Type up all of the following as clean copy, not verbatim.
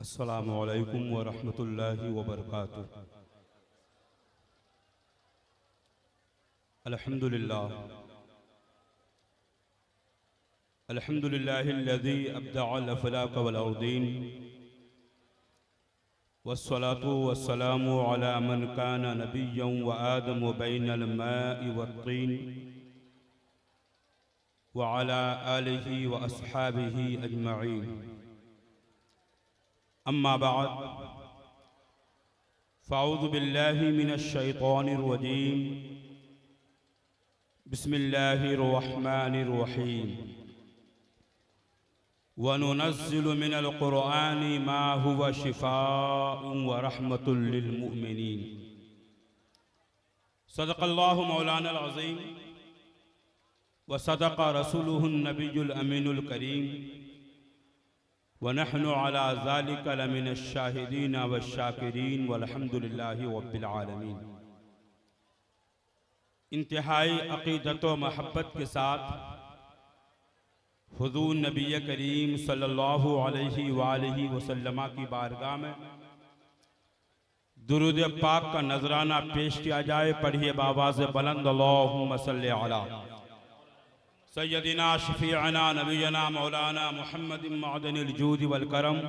अस्सलामु अलैकुम व रहमतुल्लाहि व बरकातुहू। अल्हम्दुलिल्लाह अल्हम्दुलिल्लाहिल्लज़ी अब्दअल अफ़लाक वल अर्दीन वस्सलातु वस्सलामु अला मन काना नबिय्यन व आदम बैनल माइ वत्तीन व अला आलिहि व अस्हाबिहि अजमईन। अम्मा बाद फ़अऊज़ु बिल्लाहि मिनश शैतानिर रजीम। बिस्मिल्लाहिर रहमानिर रहीम। व नुनज़्ज़िलु मिनल क़ुरआनि मा हुवा शिफ़ाउन व रहमतुल लिल मुमिनीन। सदक़ल्लाहु मौलानल अज़ीम व सदक़ रसूलुहुन नबियुल अमीनुल करीम व नहनु अला ज़ालिका लमिनश शाहिदीन व शाकिरीन वल्हम्दुलिल्लाहि रब्बिल आलमीन। इंतहाई अक़ीदत व महब्बत के साथ हुज़ूर नबी करीम सल्लल्लाहु अलैहि वालैहि वसल्लम की बारगाह में दुरूद पाक का नजराना पेश किया जाए। पढ़िए बावाज़ बुलंद अल्लाहुम्मा सल्लि अला सय्यदिना शफ़ीअना नबियना मौलाना मुहम्मदिन मअदनिल जूद वल करम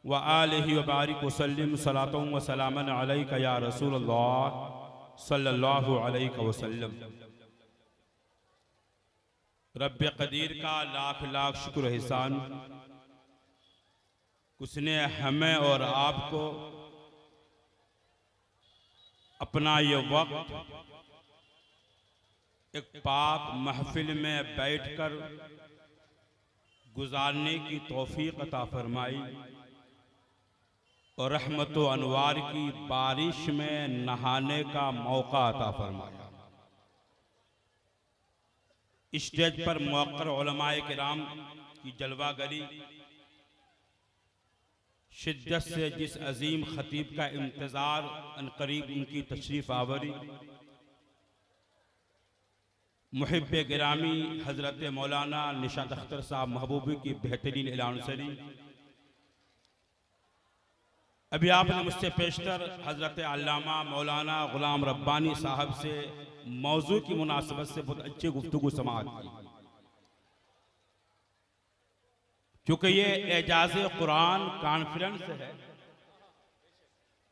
व आलिहि व बारिक वसल्लिम सलातुन व सलामन अलैका या रसूलल्लाह सल्लल्लाहु अलैहि वसल्लम। रब्बे क़दीर का लाख लाख शुक्र एहसान, उसने हमें और आपको अपना ये वक्त एक पाक महफिल में बैठकर गुजारने की तौफीक अता फरमाई और रहमत व अनवार की बारिश में नहाने का मौका अता फरमाया। स्टेज पर मुअक्कर उलमाए किराम की जलवागरी, शिद्दत से जिस अजीम खतीब का इंतज़ार अनकरीब उनकी तशरीफ़ आवरी, मुहिब्बे गिरामी हज़रत मौलाना निशात अख्तर साहब महबूबी की बेहतरीन एलानसरी। अभी आपने मुझसे पेशतर हज़रत अल्लामा मौलाना ग़ुलाम रब्बानी साहब से मौजू की मुनासबत से बहुत अच्छी गुफ्तगू समाअत की। चूँकि ये एजाज़ कुरान कॉन्फ्रेंस है,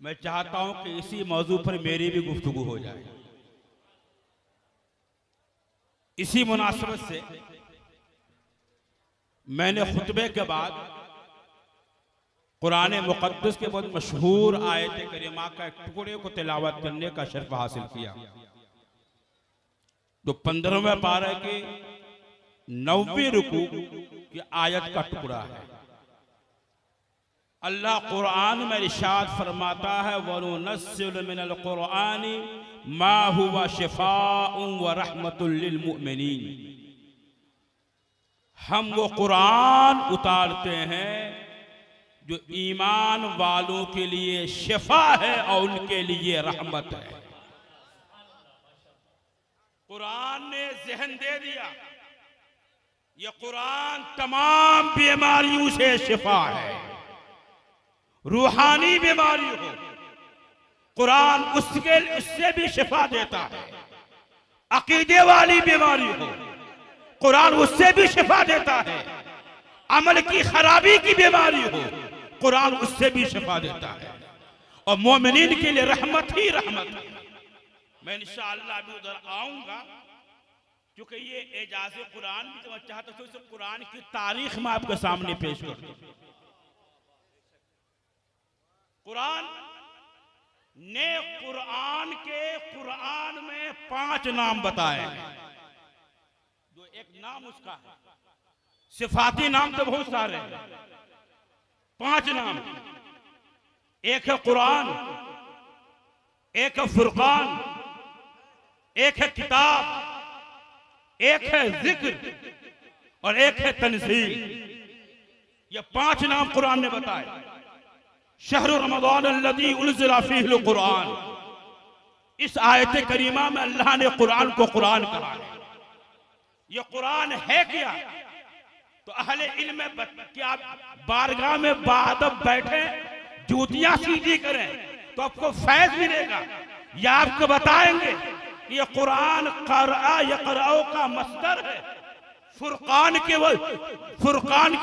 मैं चाहता हूँ कि इसी मौजू पर मेरी भी गुफ्तगू हो जाए। इसी मुनासबत से मैंने खुतबे के बाद कुरान मुक़द्दस के बहुत मशहूर आयत करीमा का एक टुकड़े को तिलावत करने का शर्फ हासिल किया। तो 15वें पारे के 9वें रुकू की आयत का टुकड़ा है। अल्लाह कुरान में इरशाद फरमाता है, वनुनज़्ज़िलु मिनल क़ुरआनि मा हुवा शिफ़ाउन व रहमतुल लिल मुमिनीन। हम वो कुरान उतारते हैं जो ईमान वालों के लिए शिफा है और उनके लिए रहमत है। कुरान ने ज़हन दे दिया, ये कुरान तमाम बीमारियों से शिफा है। रूहानी बीमारी हो, कुरान उससे भी शिफा देता है। अकीदे वाली बीमारी हो, कुरान उससे भी शिफा देता है। अमल की खराबी की बीमारी हो, कुरान उससे भी शिफा देता है। और मोमिनीन के लिए रहमत ही रहमत है। मैं इंशाअल्लाह भी उधर आऊंगा, क्योंकि ये एजाज़े कुरान भी तो मैं चाहता हूँ इस कुरान की तारीख में आपके सामने पेश कर दूं। कुरान ने कुरान में 5 नाम बताए हैं। जो एक नाम उसका है, सिफाती नाम तो बहुत सारे हैं, 5 नाम। एक है कुरान, एक है फुरकान, एक है किताब, एक है जिक्र और एक है तनज़ील। ये 5 नाम कुरान ने बताए। शहर रमज़ान अल्लज़ी उनज़िला फ़ीहिल कुरान, इस आयत करीमा में अल्लाह ने कुरान को कुरान कहा है। ये कुरान है क्या? तो अहले इल्म कि आप बारगाह में बाअदब बैठे जूतियां सीधी करें तो आपको फैज मिलेगा। या आपको बताएंगे ये कुरान क़रअ यक़रअ का मस्दर है, फुरकान के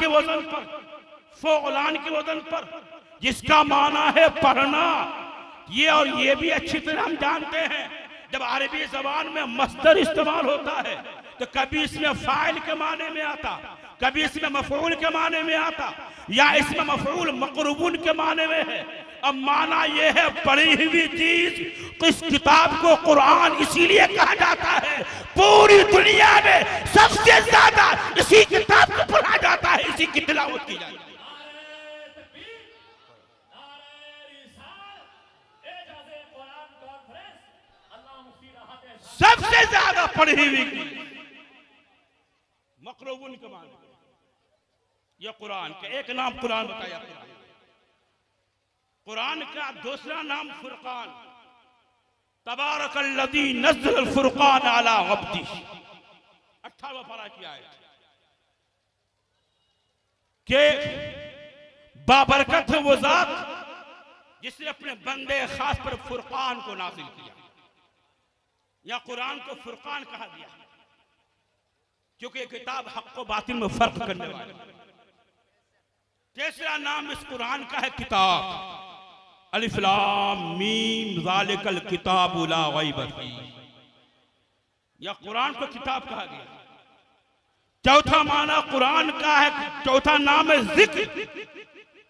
वजन पर, फ़ुअलान के वजन पर, जिसका माना है पढ़ना। ये और ये भी अच्छी तरह हम जानते हैं जब अरबी जबान में मस्दर इस्तेमाल होता है तो कभी इसमें फाइल के माने में आता, कभी इसमें मफऊल के माने में आता, या इसमें मफऊल मक़रूबुन के माने में है। अब माना यह है पढ़ी हुई चीज। इस किताब को कुरान इसीलिए कहा जाता है, पूरी दुनिया में सबसे ज्यादा इसी किताब को पढ़ा जाता है, इसी की तिलावत की जाती है। सबसे ज्यादा पढ़ी हुई मक़रूबुन के माने यह कुरान का एक नाम कुरान बताया। कुरान का दूसरा नाम फुरकान। तबारकल्लज़ी नज़्ज़ल फुरकान अला अब्दिही 18वां पारा की आयत के बाबरकत है वो ज़ात जिसने अपने बंदे खास पर फुरकान को नाज़िल किया। या कुरान को फुरकान कहा गया क्योंकि ये किताब हक़ व बातिल में फर्क करने वाली। तीसरा नाम इस कुरान का है किताब। अलिफ लाम मीम ज़ालिकल किताबु ला रैब फीह। या कुरान को किताब कहा गया। चौथा माना कुरान का है, चौथा नाम है जिक्र,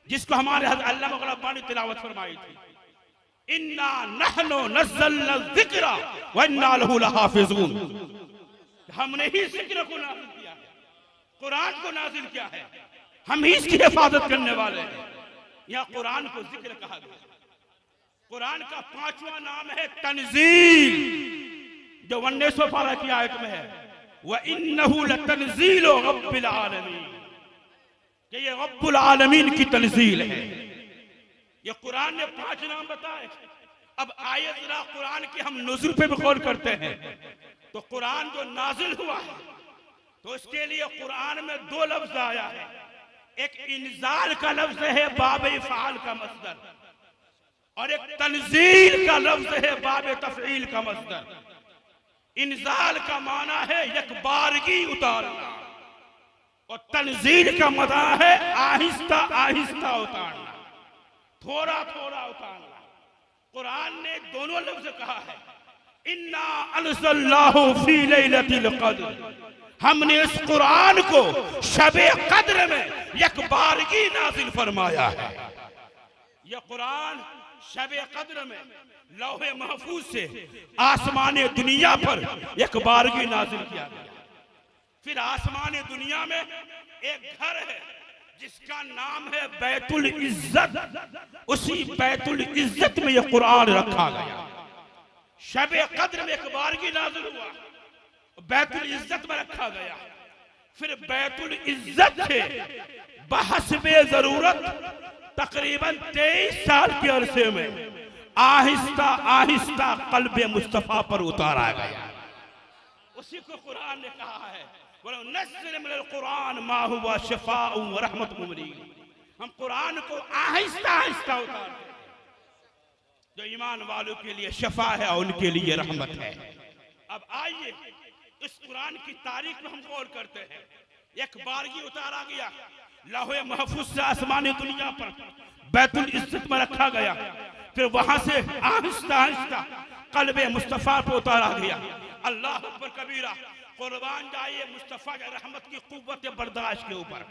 जिसको हमारे हज़रत अल्लामा मौलाना रब्बानी तिलावत फरमाई थी। इन्ना नहनु नज़्ज़लना ज़िक्रा व इन्ना लहु लहाफ़िज़ून। हमने ही जिक्र को नाज़िल किया है, कुरान को नाज़िल किया है, हम ही इसकी हिफाजत करने वाले हैं। यह कुरान को जिक्र कहा गया। कुरान का पांचवा नाम है तंजील, जो 19वें पारा की आयत में है, व इन्नहु लतंजीलु रब्बिल आलमीन, कि ये रब्बुल आलमीन की तंजील है। ये कुरान ने 5 नाम बताए। अब आइए जरा कुरान की हम नुज़ुल पे भी गौर करते हैं। तो कुरान जो नाजिल हुआ है तो इसके लिए कुरान में 2 लफ्ज आया है। एक इंजाल का लफ्ज है बाब इफ़ाल का मस्दर, और एक तंजील का लफ्ज है बाब तफ़ईल का मस्दर। इंजाल का माना है एक बारगी उतारना, और तंजील का माना है आहिस्ता आहिस्ता उतारना, थोड़ा थोड़ा उतारना। कुरान ने दोनों लफ्ज कहा है। इन्ना अंज़लनाहु फी लैलतिल क़द्र, हमने इस कुरान को शबे कद्र में एक बारगी नाजिल फरमाया है। यह कुरान शबे कद्र में लौहे महफूज से आसमाने दुनिया पर एक बारगी नाजिल किया गया। फिर आसमाने दुनिया में एक घर है जिसका नाम है बैतुल इज्जत। उसी बैतुल इज्जत में यह कुरान रखा गया। शबे कद्र में एक बारगी नाजिल हुआ, बैतुल इज्जत में रखा गया। फिर बैतुल इज्जत से बहस्बे जरूरत तकरीबन 23 साल के अरसे में आहिस्ता आहिस्ता क़ल्बे मुस्तफ़ा पर उतारा गया। उसी को कुरान ने कहा है, नज़्ज़िल मिनल कुरान मा हुवा शिफ़ाउन व रहमतुल लिल। हम कुरान को आहिस्ता आहिस्ता उतारते हैं, जो ईमान वालों के लिए शफा है और उनके लिए रहमत है। अब आइए इस कुरान की तारीख में हम गौर करते हैं। एक बारगी उतारा गया, लौहे महफूज से आसमानी दुनिया पर बैतुल इज्जत में रखा गया। फिर वहां से आहिस्ता आहिस्ता क़ल्बे मुस्तफ़ा पर उतारा गया। अल्लाह अकबर कबीरा, कुर्बान जाइए मुस्तफ़ा की रहमत की कुव्वत बर्दाश्त के ऊपर।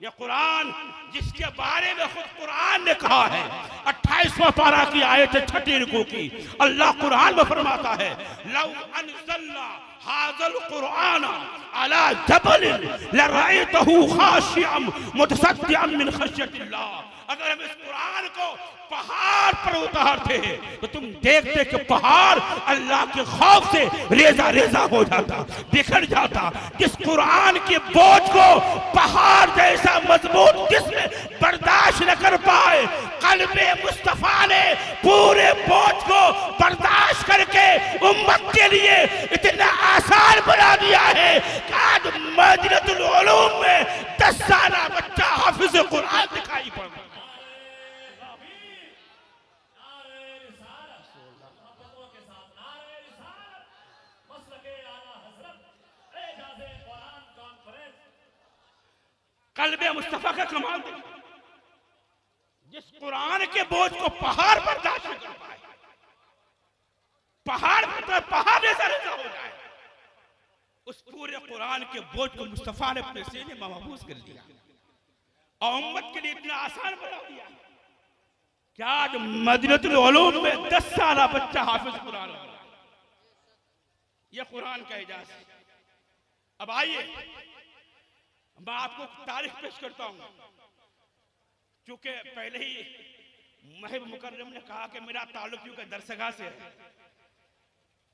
यह कुरान जिसके बारे में खुद कुरान ने कहा है, 28वां पारा की आयत 6 रुकू की, अल्लाह कुरान में फरमाता है, लौ अनज़लना हाज़ल कुरान अला जबलिन लरअयतहु खाशिअन मुतसद्दिअन मिन खश्यतिल्लाह। अगर हम इस कुरान को पहाड़ पर उतारते हैं तो तुम देखते कि पहाड़ अल्लाह के खौफ से रेजा रेजा हो जाता, बिखर जाता। जिस कुरान के बोझ को पहाड़ जैसा मजबूत जिस्म बर्दाश्त न कर पाए, क़ल्बे मुस्तफ़ा ने पूरे बोझ को बर्दाश्त करके उम्मत के लिए इतना आसान बना दिया है कि आज मदीनतुल उलूम में 10 कल्बे मुस्तफा का कमाल देखो, जिस कुरान के बोझ को पहाड़ बर्दाश्त कर पाए, पहाड़ पर पहाड़ जैसा हो जाए, उस पूरे कुरान के बोझ को मुस्तफा ने अपने सीने में महफूज कर लिया और उम्मत के लिए इतना आसान बना दिया कि आज मदीनतुल उलूम में 10 साल बच्चा हाफिज कुरान हो रहा है। यह कुरान का एजाज है। अब आइए मैं आपको तारीख पेश करता हूं, क्योंकि पहले ही महब मुकर्रम ने कहा कि मेरा ताल्लुक क्योंकि दरसगाह से है।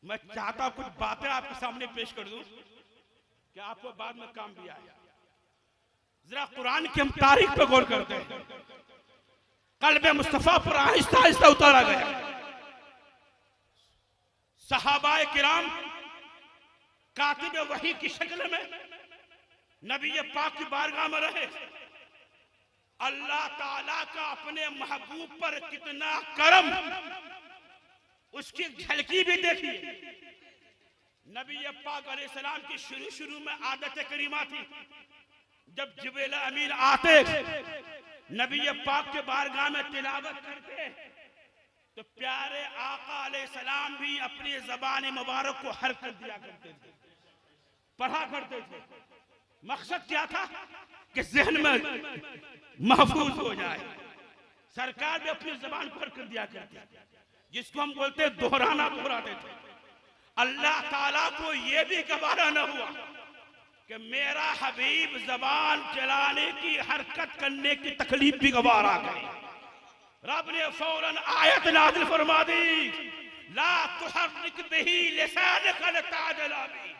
मैं चाहता हूं कुछ बातें आपके सामने पेश कर दूं कि आपको बाद में काम भी आए। जरा कुरान की हम तारीख पे गौर करते हैं। कल्बे मुस्तफा पर आहिस्ता आहिस्ता उतारा गया। सहाबाए किराम कातिब वही की शक्ल में नबी पाक की बारगाह में रहे। अल्लाह ताला का अपने महबूब पर कितना करम, उसकी झलकी भी देखिए। नबी पाक अलैहिस्सलाम की शुरू में आदत करीमा थी, जब जिब्रील अमीन आते नबी पाक के बारगाह में तिलावत करते तो प्यारे आका अलैहिस्सलाम भी अपनी ज़बान मुबारक को हरकत दिया करते थे, पढ़ा करते थे। मकसद क्या था कि जहन में महफूज हो जाए। सरकार भी अपनी ज़बान पर कर दिया करती, जिसको हम बोलते हैं दोहराते थे। अल्लाह ताला को यह भी गवारा न हुआ कि मेरा हबीब ज़बान चलाने की, हरकत करने की तकलीफ भी गवारा करे। रब ने फौरन आयत नाज़िल फरमा दी, ला तुहर्रिक बिही लिसानका लिताजला बिही,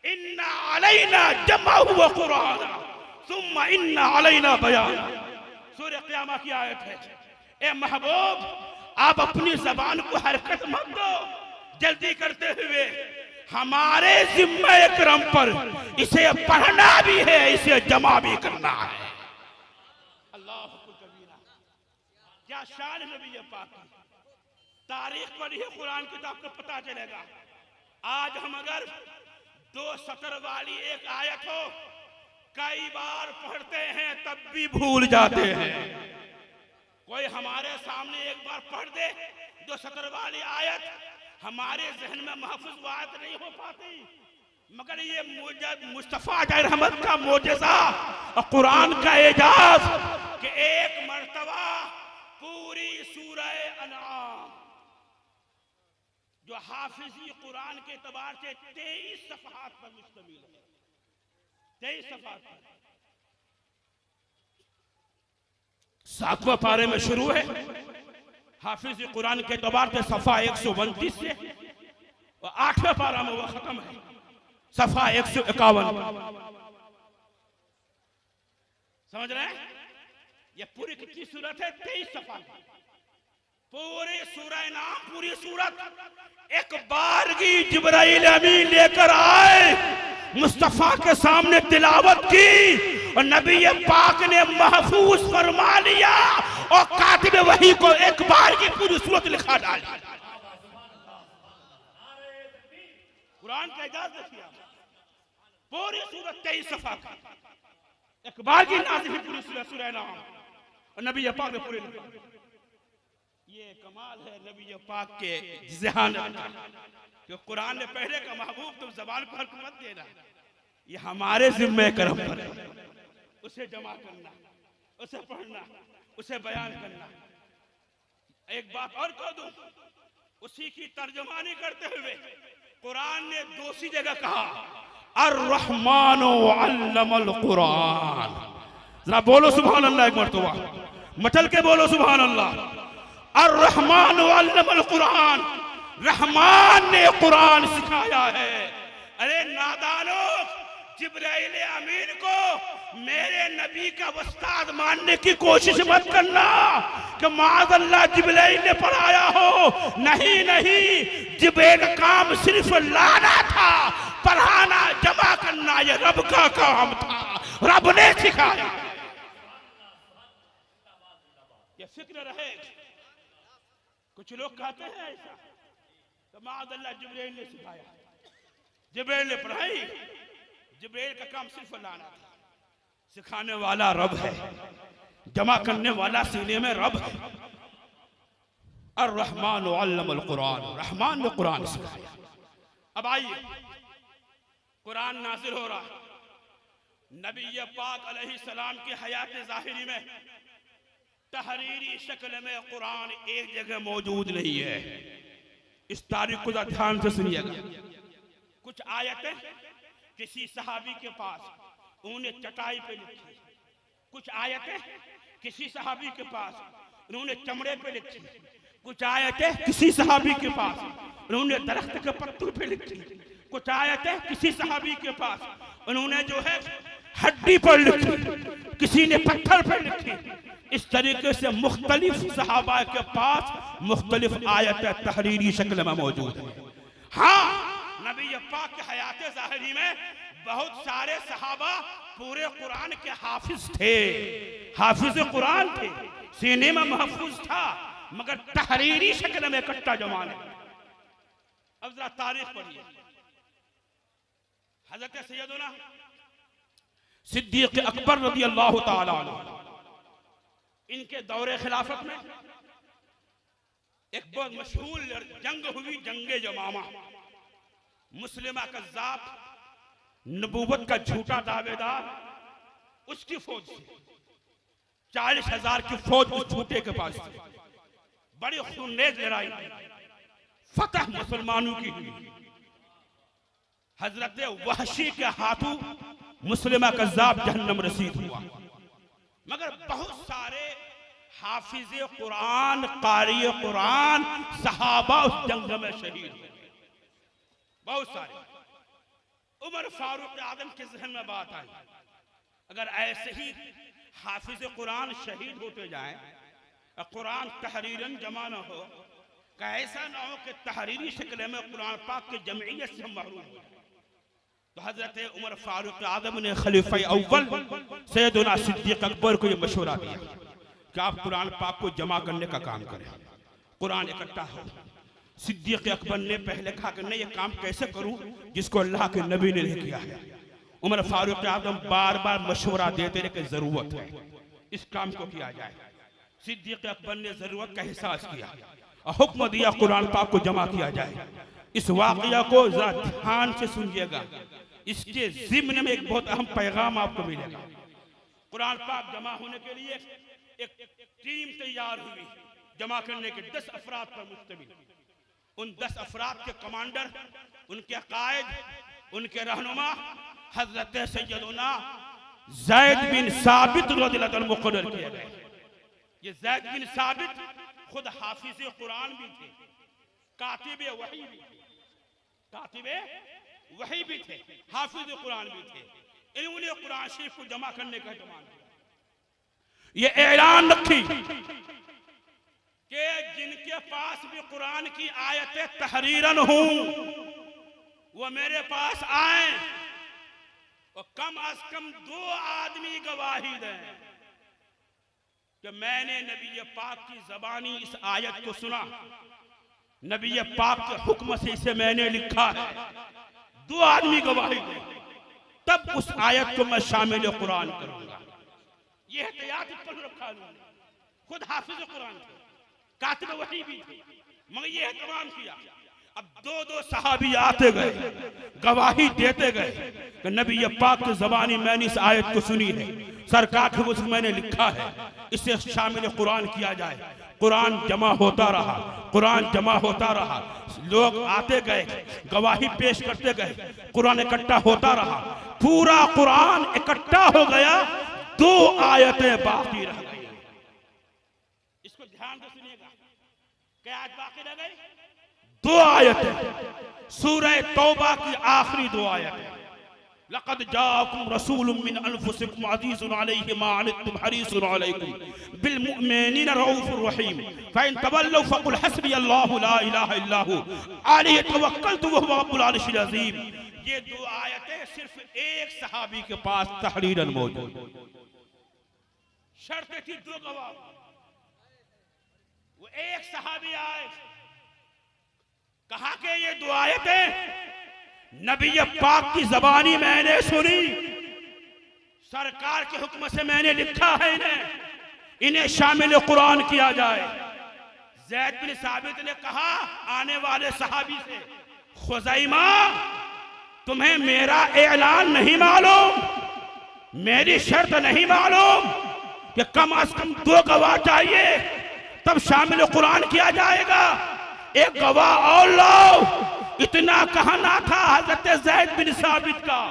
इन्ना अलैना जमअहु व कुराना सुम्मा इन्ना अलैना बयाना। सूरह क़यामा की आयत है। ए महबूब, आप अपनी ज़बान को हरकत मत दो जल्दी करते हुए, हमारे जिम्मे करम पर इसे पढ़ना भी है, इसे जमा भी करना है। अल्लाह कबीरा, क्या शान है नबी पाक की। तारीख पढ़िए, कुरान किताब को पता चलेगा। आज हम अगर 2 सतर वाली एक आयत हो कई बार पढ़ते हैं तब भी भूल जाते हैं। कोई हमारे सामने एक बार पढ़ दे 2 सतर वाली आयत, हमारे जहन में महफूज बात नहीं हो पाती। मगर ये मुस्तफा रहमत का मोजज़ा और कुरान का एजाज कि एक मर्तबा पूरी सूरह अनआम जो हाफिजी कुरान के एतबार से 23 सफ़हात पर मुश्तमिल है, 23 सफ़हात पर। 7वें पारे में शुरू है, हाफिज कुरान के एतबार से सफ़ा 129 से, और 8वें पारा में वह खत्म है, सफ़ा 151। समझ रहे हैं? ये पूरी कितनी सूरत है? 23 सफ़ा। पूरी सूरह नाम, पूरी सूरत एक बारगी जिब्राइल अमीन लेकर आए, मुस्तफा के सामने तिलावत की और नबी पाक ने महफूज फरमा लिया और कातिब वही को एक बार की पूरी सूरत लिखा डाली। कुरान का इजाज़ देखिए, पूरी सूरत 23 सफ़ा का एक बार की नाज़िल पूरी सूरह नाम और नबी पाक ने पूरी लिखा। ये कमाल है नबी पाक के ज़हानत का कि कुरान ने पहले का महबूब तुम ज़बान को हरकत मत देना, ये हमारे जिम्मे करम पर है। उसे जमा करना, उसे पढ़ना, उसे बयान करना। एक बात और कह दूं, उसी की तर्जुमानी करते हुए कुरान ने दूसरी जगह कहा अर्रहमानु अल्लमल कुरान। जरा बोलो सुभान अल्लाह एक मर्तबा, मचल के बोलो सुभान अल्लाह। अर्रहमान अल्लमल कुरान, रहमान ने कुरान सिखाया है। अरे नादानो, जिब्राइल अमीन को मेरे नबी का उस्ताद मानने की कोशिश मत करना कि माज़अल्लाह जिब्राइल ने पढ़ाया हो। नहीं नहीं, जिब्राइल का काम सिर्फ लाना था, पढ़ाना जमा करना ये रब का काम था, रब ने सिखाया। ये फिक्र रहे। कुछ लोग कहते हैं ऐसा, तो माअज़ल्लाह जिब्रील ने सिखाया, जिब्रील ने पढ़ाई। जिब्रील का काम सिर्फ लाना था। सिखाने वाला रब है, जमा करने वाला सीने में रब है। अर्रहमान अल्लमल कुरान, रहमान ने कुरान सिखाया। अब आइए, कुरान नाज़िल हो रहा। नबी पाक अलैहिस्सलाम की हयात ज़ाहिरी में तहरीरी शक्ल में कुरान एक जगह मौजूद नहीं है। इस तारीख को ध्यान से सुनिएगा। कुछ आयतें किसी सहाबी के पास, उन्होंने चटाई पे लिखी। कुछ आयतें किसी सहाबी के पास, उन्होंने चमड़े पे लिखी। कुछ आयतें किसी सहाबी के पास, उन्होंने दरख्त के पत्तों पे लिखी। कुछ आयतें किसी सहाबी के पास, उन्होंने जो है हड्डी पर लिखी, किसी ने पत्थर पर लिखी। इस तरीके से मुख्तलिफ सहाबा के पास मुख्तलिफ आयतें तहरीरी शक्ल में मौजूद है। हाँ, नबी पाक के हयात ज़ाहिरी में बहुत सारे सहाबा पूरे कुरान के हाफिज थे, हाफिज कुरान थे, सीने में महफूज था, मगर तहरीरी शक्ल में इकट्ठा जमा नहीं। अब जरा तारीख पढ़िए। हज़रत सैयदना सिद्दीक़ अकबर रज़ी अल्लाह ताला अन्हु, इनके दौरे खिलाफत में एक बहुत मशहूर जंग हुई, जंगे जमामा। मुस्लिमा कज़्ज़ाब, नबूवत का झूठा दावेदार, उसकी फौज से 40,000 की फौज उस झूठे के पास थी। बड़ी खूनरेज लड़ाई, फतह मुसलमानों की हुई। हजरत वहशी के हाथों मुस्लिमा कज़्ज़ाब जहन्नम रसीद हुआ। मगर बहुत सारे हाफिज़ कुरान, कारी कुरान सहाबा उस जंग में शहीद हुए, बहुत सारे। उमर फारूक आदम के जहन में बात आई, अगर ऐसे ही हाफिज़ कुरान शहीद होते जाएं, कुरान तहरीरन जमा न हो, ऐसा ना हो कि तहरीरी शक्ल में कुरान पाक के जमइयत से महरूम हो। तो हजरत उमर फारूक आदम ने खलीफा अव्वल सैयदना सिद्दीक़ अकबर को यह मशवरा दिया कि आप कुरान पाक को जमा करने का काम करें, कुरान इकट्ठा हो। सिद्दीक़ अकबर ने पहले कहा कि नहीं, ये काम कैसे करूं जिसको अल्लाह के नबी ने नहीं किया है। उमर फारूक आदम बार बार मशवरा देते रहे कि जरूरत है इस काम को किया जाए। सिद्दीक़ अकबर ने जरूरत का एहसास किया और हुक्म दिया कुरान पाक को जमा किया जाए। इस वाक़या को जरा ध्यान से सुनिएगा, इसके ज़िम्न में एक बहुत अहम पैगाम आपको मिलेगा। कुरान पाक जमा होने के लिए एक टीम तैयार हुई, जमा करने के 10 अफराद पर मुश्तमिल। उन 10 अफराद के कमांडर, उनके कायद, उनके रहनुमा हजरत सैयदना ज़ैद बिन साबित रज़ियल्लाहु अन्हु मुक़र्रर किए गए। ये ज़ैद बिन साबित खुद हाफिज़ कुरान भी थे, कातिबे वही भी थे, कातिबे वही भी थे, हाफिज़ कुरान भी थे। इन्होंने कुरान शरीफ को जमा करने का एहतमाम किया। ये ऐलान रखी कि जिनके पास भी कुरान की आयतें तहरीरन हों वो मेरे पास आए और कम अज कम 2 आदमी गवाही दें कि मैंने नबी पाक की ज़बानी इस आयत को सुना, नबी पाक के हुक्म से इसे मैंने लिखा है। 2 आदमी गवाही दें, तब उस आयत को मैं शामिल कुरान करूंगा। यह एहतियात पर रखा उन्होंने, खुद हाफिज़ कुरान थे, कातिब वही भी थे, मगर यह एहतमाम किया। अब 2-2 सहाबी आते गए, गवाही देते गए कि नबी पाक की ज़बानी मैंने इस आयत को सुनी है, सरकार के उसमें मैंने लिखा है, इसे शामिल कुरान किया जाए। कुरान जमा होता रहा, कुरान जमा होता रहा, लोग आते गए, गवाही पेश करते गए, कुरान इकट्ठा होता रहा। पूरा कुरान इकट्ठा हो गया, 2 आयतें बाकी रह गई। इसको ध्यान से सुनिएगा, क्या आयत बाकी रह गई? 2 आयतें, सूरह तौबा की आखिरी 2 आयतें। लक़द जाअकुम रसूलुम मिन अनफुसिकुम अज़ीज़ुन अलैहि मा अनित्तुम हरीसुन अलैकुम बिल मुमिनीना रऊफ़ुर रहीम फ़इन तवल्लौ फ़क़ुल हस्बियल्लाहु ला इलाहा इल्ला हु अलैहि तवक्कलतु व हुवा रब्बुल अर्शिल अज़ीम। ये 2 आयतें सिर्फ एक सहाबी के पास तहरीरन मौजूद। शर्त थी 2 गवाह, वो एक सहाबी आए, कहा कि ये दो आयतें नबी पाक की जबानी मैंने सुनी, सरकार के हुक्म से मैंने लिखा है, इन्हें शामिल कुरान किया जाए। ज़ैद बिन साबित ने कहा आने वाले सहाबी से, खुज़ैमा तुम्हें मेरा ऐलान नहीं मालूम, मेरी शर्त नहीं मालूम कि कम से कम 2 गवाह चाहिए तब शामिल कुरान किया जाएगा, एक गवाह और लाओ। इतना कहना था हजरत ज़ैद बिन साबित का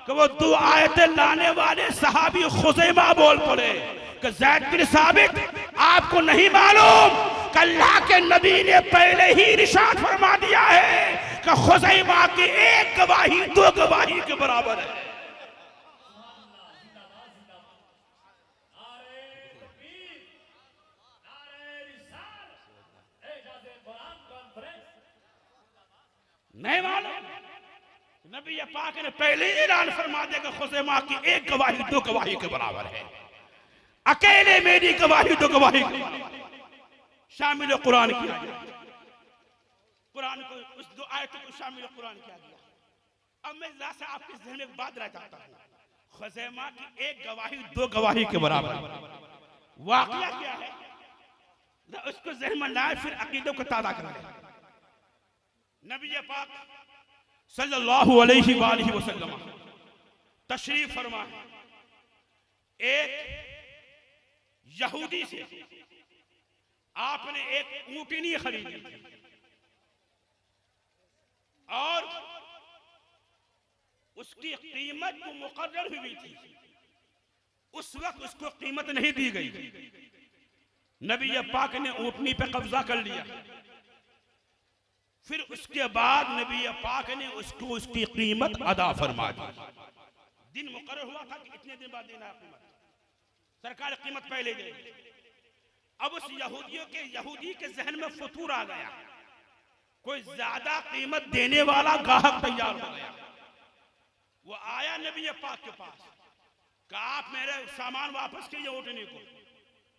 कि वो 2 आयतें लाने वाले सहाबी खुज़ैमा बोल पड़े कि ज़ैद बिन साबित आपको नहीं मालूम कि अल्लाह के नबी ने पहले ही इरशाद फरमा दिया है कि खुज़ैमा की एक गवाही 2 गवाही के बराबर है। नहीं मालूम, नबी पाक ने पहले ही ऐलान फरमा दिया कि खुज़ैमा की एक गवाही 2 गवाही के बराबर है, अकेले मेरी गवाही 2 गवाही के बराबर है। शामिल कुरान किया गया, कुरान को उस 2 आयतों को शामिल कुरान किया गया। अब मैं जरा सा आपके ज़हन में एक बात रह जाता हूँ, खुज़ैमा की एक गवाही 2 गवाही के बराबर वाक़या क्या है, उसको ज़हन में लाए, फिर अकीदों को ताज़ा करें। नबी पाक सल्लल्लाहु अलैहि वसल्लम तशरीफ फरमा, एक यहूदी से आपने एक ऊँटनी खरीदी और उसकी कीमत जो मुकर्रर हुई थी उस वक्त उसको कीमत नहीं दी गई। नबी पाक ने ऊँटनी पे कब्जा कर लिया, फिर उसके बाद नबी पाक ने उसको उसकी कीमत अदा फरमा दी। दिन मुकर्रर हुआ था कि इतने दिन बाद देना है कीमत, सरकार कीमत पहले दे। अब उस यहूदी के जहन में फतूर आ गया, कोई ज्यादा कीमत देने वाला ग्राहक तैयार हो गया। वो आया नबी पाक के पास, कहा आप मेरे सामान वापस कीजिए ऊँटनी को,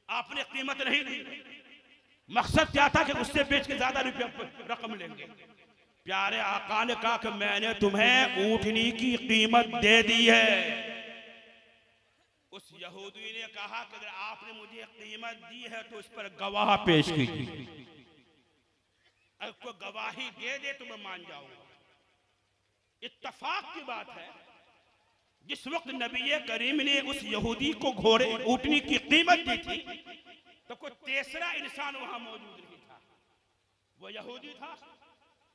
आपने कीमत नहीं दी। मकसद क्या था कि उससे बेच के ज्यादा रुपया रकम लेंगे। प्यारे आका ने कहा कि मैंने तुम्हें ऊँटनी की कीमत दे दी है। उस यहूदी ने कहा कि अगर आपने मुझे कीमत दी है तो उस पर गवाह पेश कीजिए, अगर कोई गवाही दे दे तो मैं मान जाऊंगा। इत्तफाक की बात है, जिस वक्त नबी करीम ने उस यहूदी को घोड़े ऊँटनी की कीमत दी थी तो कोई तीसरा इंसान वहां मौजूद नहीं था, वो यहूदी था,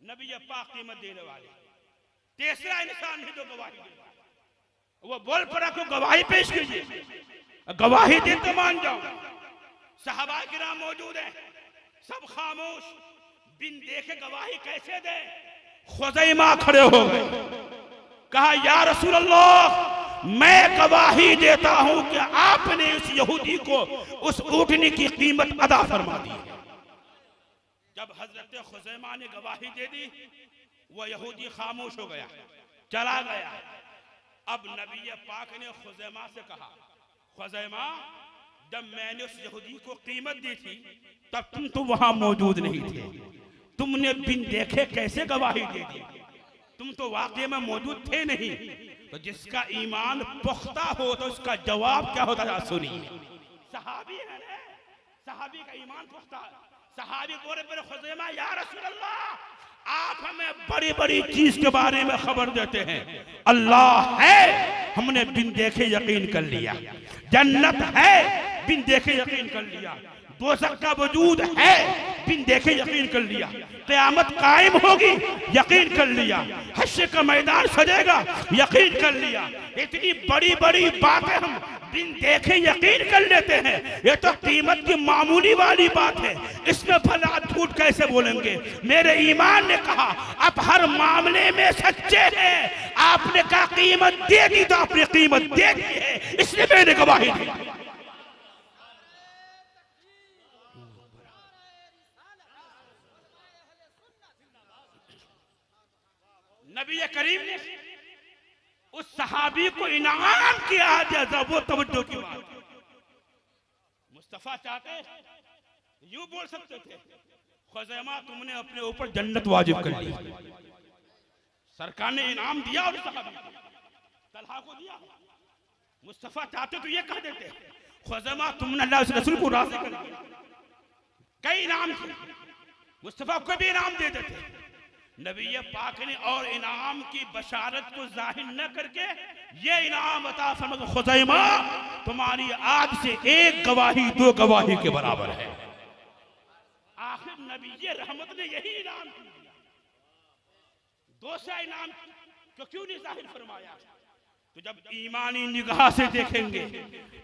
नबी पाक कीमत देने वाले। तीसरा इंसान नहीं जो गवाही दे, वो बोल पड़ा को गवाही पेश कीजिए, गवाही दे तो मान जाओ। सहाबा किराम मौजूद हैं, सब खामोश, बिन देखे गवाही कैसे दे। खुज़ैमा खड़े हो गए, कहा या रसूल अल्लाह मैं गवाही देता हूं कि आपने उस यहूदी को उस ऊँटनी की कीमत अदा फरमा दी। जब हजरत खुज़ैमा ने गवाही दे दी, वो यहूदी खामोश हो गया, चला गया। अब नबी पाक ने खुज़ैमा से कहा, खुज़ैमा जब मैंने उस यहूदी को कीमत दी थी तब तुम तो वहां मौजूद नहीं थे, तुमने बिन देखे कैसे गवाही दे दी, तुम तो वाकई में मौजूद थे नहीं। तो जिसका ईमान पुख्ता हो तो उसका जवाब क्या होता है सुनिए। सहाबी है ना, सहाबी का ईमान पुख्ता। सहाबी बोले पर खुज़ैमा या रसूल अल्लाह आप हमें बड़ी बड़ी चीज के बारे में खबर देते हैं, अल्लाह है हमने बिन देखे यकीन कर लिया, जन्नत है बिन देखे यकीन कर लिया, दोज़ख का वजूद है बिन देखे यकीन कर लिया, क़यामत कायम होगी यकीन कर लिया, हश्र का मैदान सजेगा यकीन कर लिया। इतनी बड़ी बड़ी बातें हम बिन देखे यकीन कर लेते हैं, ये तो कीमत की मामूली वाली बात है, इसमें भला झूठ कैसे बोलेंगे। मेरे ईमान ने कहा आप हर मामले में सच्चे हैं, आपने कहा कीमत दे दी तो आपने कीमत दे दी है, इसलिए मैंने गवाही दी। नबी करीम ने उस सहाबी को इनाम किया, जब वो तवज्जो की बात। मुस्तफा चाहते यूं बोल सकते थे, खुज़ैमा तुमने अपने ऊपर जन्नत वाजिब कर ली। सरकार ने इनाम दिया और सहाबी को, तलहा को दिया। मुस्तफा चाहते तो ये कह देते, खुज़ैमा तुमने अल्लाह के रसूल को राज़ी कर दिया। कई इनाम थे, मुस्तफा को भी इनाम दे देते। नबी पाक ने और इनाम की बशारत को जाहिर न करके ये इनाम अता फरमा, खुज़ैमा तुम्हारी आज से एक गवाही दो गवाही के बराबर है। आखिर नबी रहमत ने यही इनाम दिया, दूसरा इनाम क्यों नहीं जाहिर फरमाया? तो जब ईमानी निगाह से देखेंगे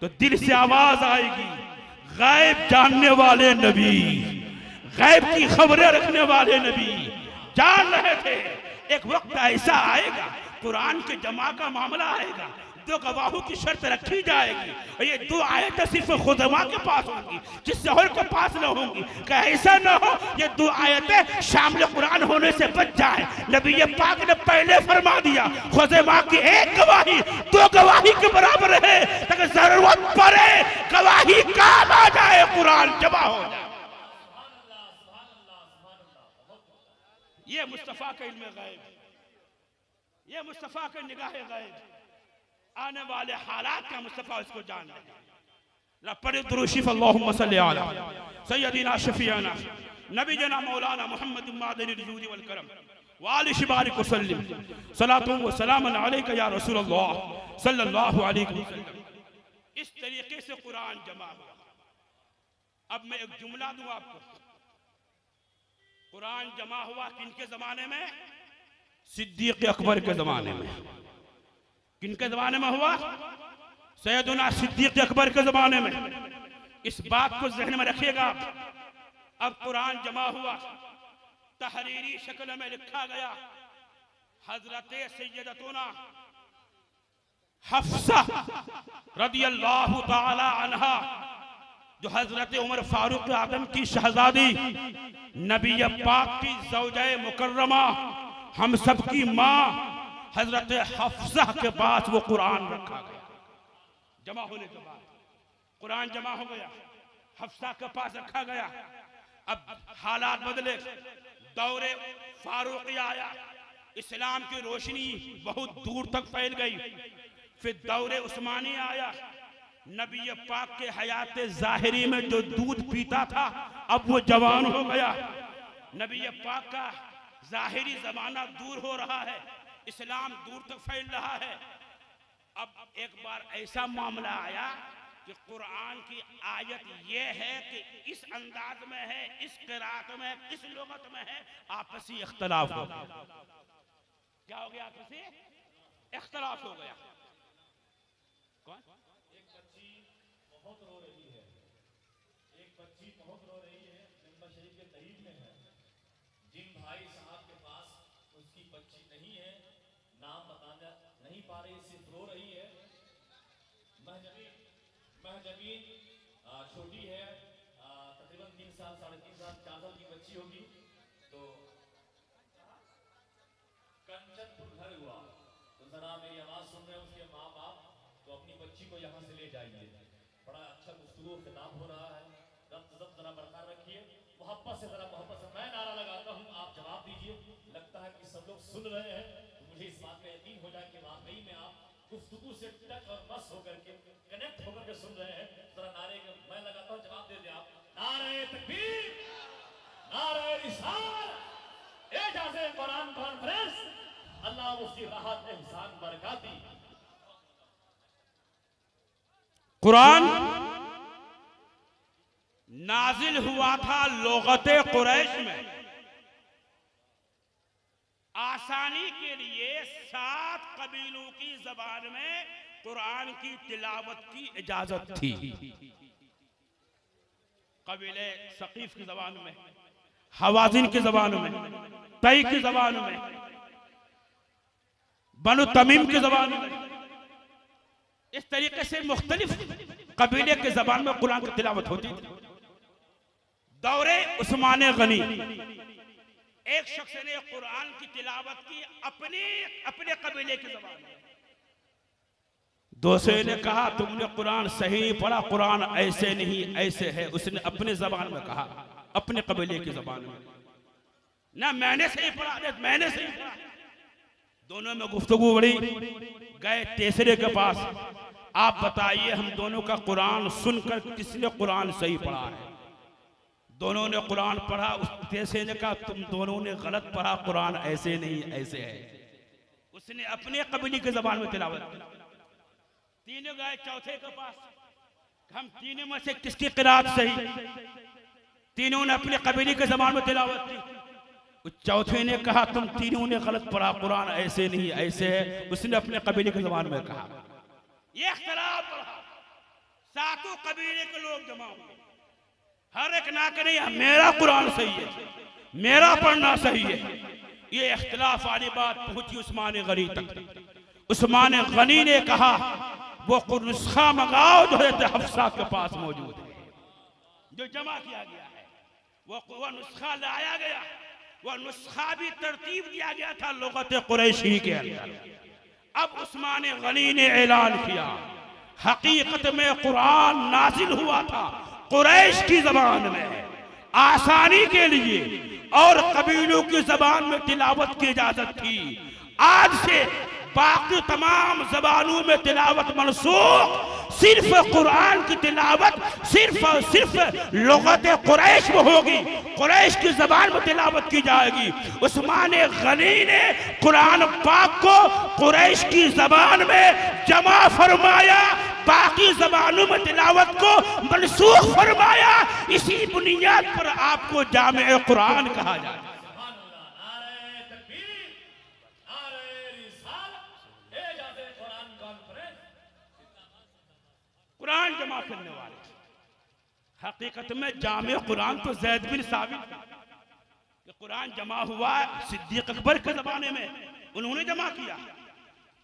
तो दिल से आवाज आएगी, गैब जानने वाले नबी, गैब की खबरें रखने वाले नबी जान रहे थे एक वक्त ऐसा आएगा, कुरान के जमा का मामला आएगा, दो गवाहों की शर्त रखी जाएगी और ये दो आयतें सिर्फ खुज़ैमा के पास होंगी, किसी और के पास न होंगी। क्या ऐसा न हो ये दो आयतें शामिल कुरान होने से बच जाए? नबी पाक ने पहले फरमा दिया, खुज़ैमा की एक गवाही दो गवाही के बराबर है, ताकि जरूरत पड़े गवाही काम आ जाए, कुरान जमा हो जाए। ये मुस्तफा का इल्म गैब, ये मुस्तफा का निगाह गैब, आने वाले हालात का मुस्तफा इसको जान रहे। पढ़े दुरूद शरीफ, अल्लाहुम्मा सल्ली अला सय्यदिना शफीअना नबी जना मौलाना मुहम्मद मादनी जुदी वल करम व आलि शिबारिक वसल्लम सलातु व सलाम अलैका या रसूल अल्लाह सल्लल्लाहु अलैहि वसल्लम। इस तरीके से कुरान जमा हुआ। अब मैं एक जुमला दूं आपको। कुरान जमा हुआ किनके जमाने में? सिद्दीक अकबर के जमाने में। किनके जमाने में हुआ? सैयदना सिद्दीक अकबर के जमाने में। इस बात को जहन में रखिएगा। अब कुरान जमा हुआ, तहरीरी शक्ल में लिखा गया, हजरत सैयदतुना हफ्सा रदियल्लाहु ताला अन्हा, जो हजरत उमर फारूक आदम की शहजादी, नबी पाक की ज़ौजा मुकर्रमा, हम सब की माँ हजरत हफ्सा के पास वो कुरान रखा गया। जमा होने के बाद कुरान जमा हो गया, हफ्सा के पास रखा गया। अब हालात बदले, दौरे फारूकी आया, इस्लाम की रोशनी बहुत दूर तक फैल गई। फिर दौरे उस्मानी आया, नबी पाक के हयात ज़ाहिरी में जो दूध पीता था अब वो जवान हो गया। नबी पाक का ज़ाहिरी ज़माना दूर हो रहा है, इस्लाम दूर तक फैल रहा है। अब एक बार ऐसा मामला आया कि कुरान की आयत ये है कि इस अंदाज में है, इस क़िराअत में, इस लुगत में है, आपसी इख्तलाफ हो गया। क्या हो गया? आपसी इख्तलाफ हो गया। कौन? एक बच्ची बहुत रो रही है, एक बच्ची बहुत रो रही है, मिंबर शरीफ के करीब में है। जिन भाई साहब के पास उसकी बच्ची नहीं है, नाम बताना नहीं पा रही, सिर्फ रो रही है। महजबीन छोटी है, तकरीबन 3 साल, 3.5 साल, 4 साल की बच्ची होगी। तो कंचनपुर घर हुआ, तो जरा मेरी आवाज सुन रहे हैं उसके माँ बाप, तो अपनी बच्ची को यहाँ से ले जाइए। बड़ा अच्छा गुफ्तगू खिताब हो रहा है, रब्त जरा बरकरार रखिए, मोहब्बत से, जरा मोहब्बत से मैं नारा लगाता हूँ, आप जवाब दीजिए। लगता है कि सब लोग सुन रहे हैं, तो मुझे इस बात का यकीन हो जाए कि वाकई में आप गुफ्तगू से टच और मस होकर के, कनेक्ट होकर के सुन रहे हैं। जरा नारे के मैं लगाता हूँ, जवाब दे दे आप। नारे तकबीर, नारे रिसालत, एजाज़े कुरान कॉन्फ्रेंस, अल्लाह उसकी राहत एहसान बरकाती। कुरान नाजिल हुआ था लोगते कुरैश में। आसानी के लिए 7 कबीलों की जबान में कुरान की तिलावत की इजाजत थी। कबीले सकीफ की जबान में, हवाजिन की जबान में, तई की जबान में, बनु तमीम की जबान में, इस तरीके से मुख्तलिफ कबीले के जबान में कुरान की तिलावत होती थी। दौरे उस्मान गनी, एक शख्स ने कुरान की तिलावत की अपने कबीले की जबान में। दूसरे ने कहा तुमने कुरान सही पढ़ा, कुरान ऐसे नहीं ऐसे है। उसने अपने जबान में कहा, अपने कबीले की जबान में, ना मैंने सही पढ़ा ना मैंने सही पढ़ा। दोनों में गुफ्तगू बढ़ी। गए तीसरे के पास, आप बताइए हम दोनों का कुरान सुनकर किसने कुरान सही पढ़ा है। दोनों ने कुरान पढ़ा। उस तीसरे ने कहा तुम दोनों ने गलत पढ़ा, कुरान ऐसे नहीं ऐसे है। उसने अपने कबीले की जबान में तिलावत की। तीनों गए चौथे के पास, हम तीनों में से किसकी किरात सही। तीनों ने अपने कबीले की जबान में तिलावत की। चौथे ने कहा तुम तीनों ने गलत पढ़ा, कुरान ऐसे नहीं ऐसे है। उसने अपने कबीले की जबान में कहा। ये इख्तिलाफ बढ़ा, सातों कबीले के लोग जमा हुए। हर एक ना करे मेरा कुरान सही है, मेरा पढ़ना सही है। ये इख्तिलाफ वाली बात पहुंची उस्मान गनी तक। उस्मान गनी ने कहा वो नुस्खा मंगाओ जो हज़रत हफ्सा के पास मौजूद है, जो जमा किया गया है। वो नुस्खा लाया गया। वो नुस्खा भी तरतीब दिया गया था लुगत कुरैशी के अंदर। अब उस्मान गनी ने ऐलान किया हकीकत में कुरान नाजिल हुआ था कुरैश की जबान में आसानी के लिए, और कबीलों की जबान में तिलावत की इजाजत थी। आज से बाकी तमाम जबानों में तिलावत मनसूख, सिर्फ कुरान की तिलावत सिर्फ और सिर्फ लुगत कुरैश में होगी, कुरैश की जबान में तिलावत की जाएगी। उस्मान गनी ने कुरान पाक को कुरैश की जबान में जमा फरमाया, बाकी जबानों में तिलावत को मनसूख फरमाया। इसी बुनियाद पर आपको जामे कुरान कहा जाता है। कुरान जमा करने वाले हकीकत में जामे कुरान तो ज़ैद बिन साबित कि कुरान जमा हुआ सिद्दीक अकबर के जमाने में, उन्होंने जमा किया।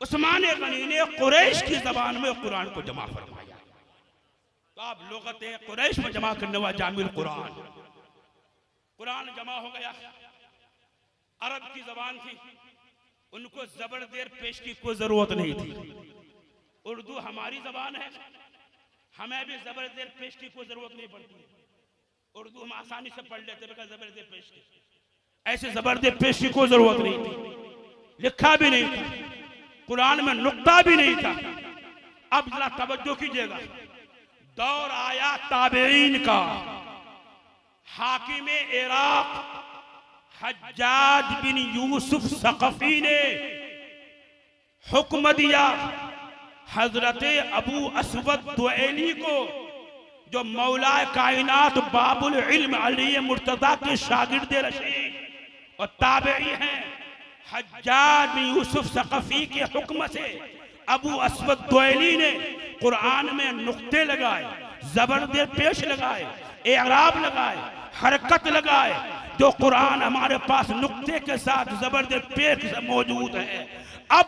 उस्मान गनी ने कुरैश की जबान में कुरान को जमा फरमाया। तो आप लुगत कुरैश में जमा करने वाला जामिल कुरान, कुरान जमा हो गया। अरब की जबान थी, उनको जबरदेर पेश की कोई जरूरत नहीं थी। उर्दू हमारी जबान है, हमें भी जबरदेर पेश की कोई जरूरत नहीं पड़ती। उर्दू हम आसानी से पढ़ लेते बगैर जबरदेर पेश की। ऐसे जबरदेर पेश की कोई जरूरत नहीं थी, लिखा भी नहीं था, कुरान में नुक्ता भी नहीं था। अब जरा तवज्जो कीजिएगा, दौर आया ताबेईन का। हाकिम इराक हज्जाज बिन यूसुफ सक़फ़ी ने हुक्म दिया हजरत अबू असवद दुएली को, जो मौला कायनात बाबुल इल्म अली मुर्तज़ा के शागिर्द रशीद और ताबेई हैं। हज्जाज बिन यूसुफ सक़फ़ी के हुक्म से अबू असवद दुएली ने कुरान में नुक्ते लगाए, जबरदेर पेश लगाए, एराब लगाए, हरकत लगाए। जो कुरान हमारे पास नुक्ते के साथ जबरदेर पेश मौजूद है। अब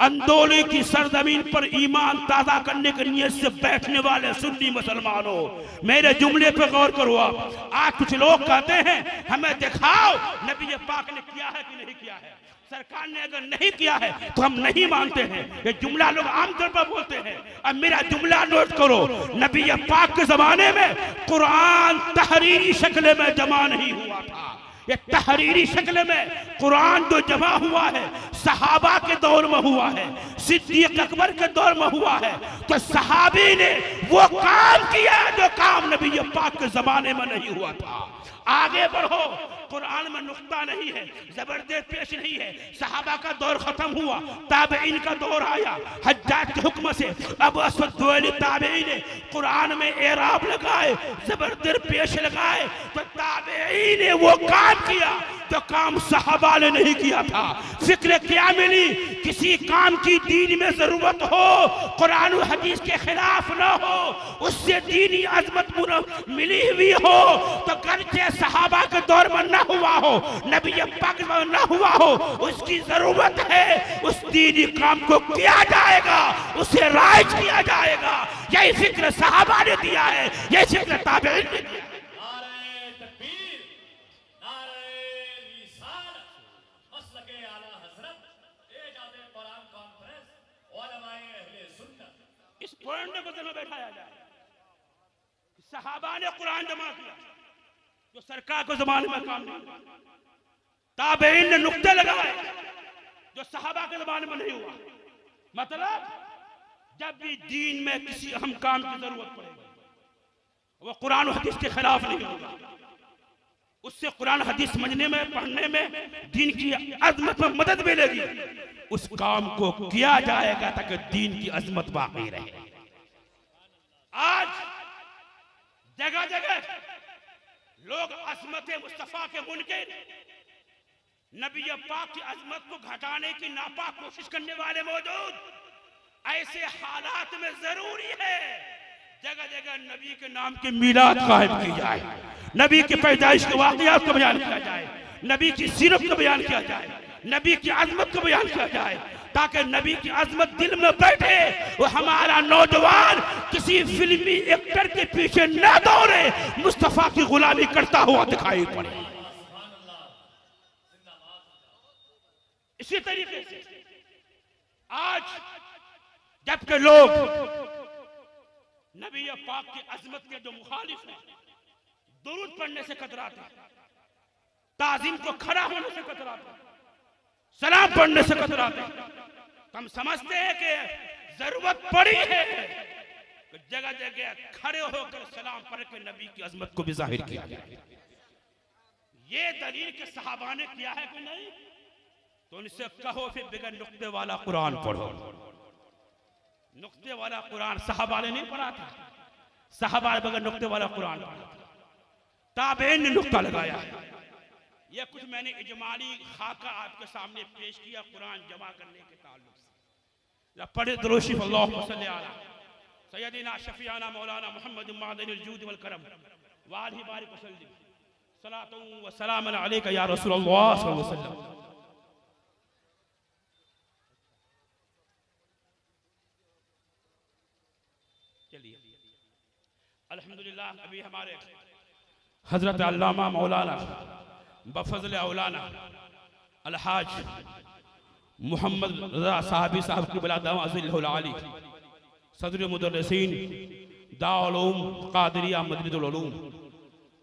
अंदोली की सरजमीन पर ईमान ताजा करने की नियत से बैठने वाले सुन्नी मुसलमानों, मेरे जुमले पे गौर करो। आप आज कुछ लोग कहते हैं हमें दिखाओ नबी पाक ने किया है कि नहीं किया है। सरकार ने अगर नहीं किया है तो हम नहीं मानते हैं। ये जुमला लोग आमतौर पर बोलते हैं। अब मेरा जुमला नोट करो, नबी पाक के जमाने में कुरान तहरीरी शक्ल में जमा नहीं हुआ था। ये तहरीरी शक्ल में कुरान जो जमा हुआ है सहाबा के दौर में हुआ है, सिद्दीक अकबर के दौर में हुआ है। तो सहाबी ने वो काम किया जो काम नबी पाक के जमाने में नहीं हुआ था। आगे बढ़ो, कुरान में नुक्ता नहीं है, जबरदस्त पेश नहीं है। सहाबा का दौर खत्म हुआ, ताबईन का दौर आया। हज्जाज के हुक्म से अबू असवद दुएली ताबई ने कुरान में एराब लगाए, जबरदस्त पेश लगाए। तो ताबई ने वो काम किया जो काम सहाबा ने नहीं किया था। फिक्र क्या मिली, किसी काम की दीन में जरूरत हो, कुरान और हदीस के खिलाफ ना हो, उससे दीनी अजमत मिली हुई हो, तो करके सहाबा के दौर में ना हुआ हो, नबी पाक में ना हुआ हो, उसकी जरूरत है। उस दीनी काम को किया जाएगा, उसे राइज किया जाएगा। यही फिक्र सहाबा ने दिया है, यही फिक्र ताबईन ने दिया। इस पॉइंट को दिल में बैठाया जाए। सहाबा ने कुरान जमा किया जो सरकार को जमाने में काम नहीं हुआ, ताबईन ने नुक्ते लगाए जो सहाबा के जमाने में नहीं हुआ। मतलब जब भी दीन में किसी अहम काम की जरूरत पड़ेगी वो कुरान और हदीस के खिलाफ नहीं होगा, उससे कुरान हदीस समझने में पढ़ने में दीन की अजमत में मदद मिलेगी, उस काम को किया जाएगा ताकि दीन की अजमत बाकी रहे। आज जगह जगह लोग अजमत मुस्तफा के मुनकिर नबी पाक की अजमत को घटाने की नापाक कोशिश करने वाले मौजूद। ऐसे हालात में जरूरी है जगह जगह नबी के नाम की मीलाद कायम की जाए, नबी की पैदाइश के वाक़यात को बयान किया जाए, नबी की सीरत को बयान किया जाए, नबी की अजमत को बयान किया जाए, ताकि नबी की अजमत दिल में बैठे। वो हमारा नौजवान किसी फिल्मी एक्टर के पीछे न दौड़े, मुस्तफा की गुलामी करता हुआ दिखाई पड़े। इसी तरीके से आज जबकि लोग नबी पाक की अजमत के जो मुखालिफ हैं दुरूद पढ़ने से कतराते हैं, ताज़ीम को खड़ा होने से कतराते हैं, सलाम पढ़ने से कतराते हैं। हम समझते हैं कि जरूरत पड़ी है कि जगह जगह खड़े होकर सलाम पढ़ के नबी की अजमत को भी जाहिर किया जाए। ये दलील के सहाबा ने किया है कि नहीं, तो उनसे कहो फिर बगैर नुक्ते वाला कुरान पढ़ो। नुक्ते वाला कुरान सहाबा ने नहीं पढ़ा था, सहाबा ने बगैर नुक्ते वाला कुरान पढ़ा था, ताबईन ने नुक्ता लगाया। ये कुछ मैंने इजमाली खाका आपके सामने पेश किया कुरान जमा करने के ताल्लुक से। पढ़े दुरूद अल्लाहुम्मा सल्ली अला सय्यदिना शफीआना मौलाना मुहम्मद मादनिल जूद वल करम व आलिहि बारिक वसल्लम सलातु व सलामन अलैका या रसूलल्लाह सल्लल्लाहु अलैहि वसल्लम। चलिए अल्हम्दुलिल्लाह, अभी हमारे हजरत अल्लामा मौलाना बफज़ल औलाना अलहाज मोहम्मद रज़ा साहबी साहब की बलादावल आली सदर मुदर्रिसीन दारुल उलूम क़ादिरिया मदरिसुल उलूम,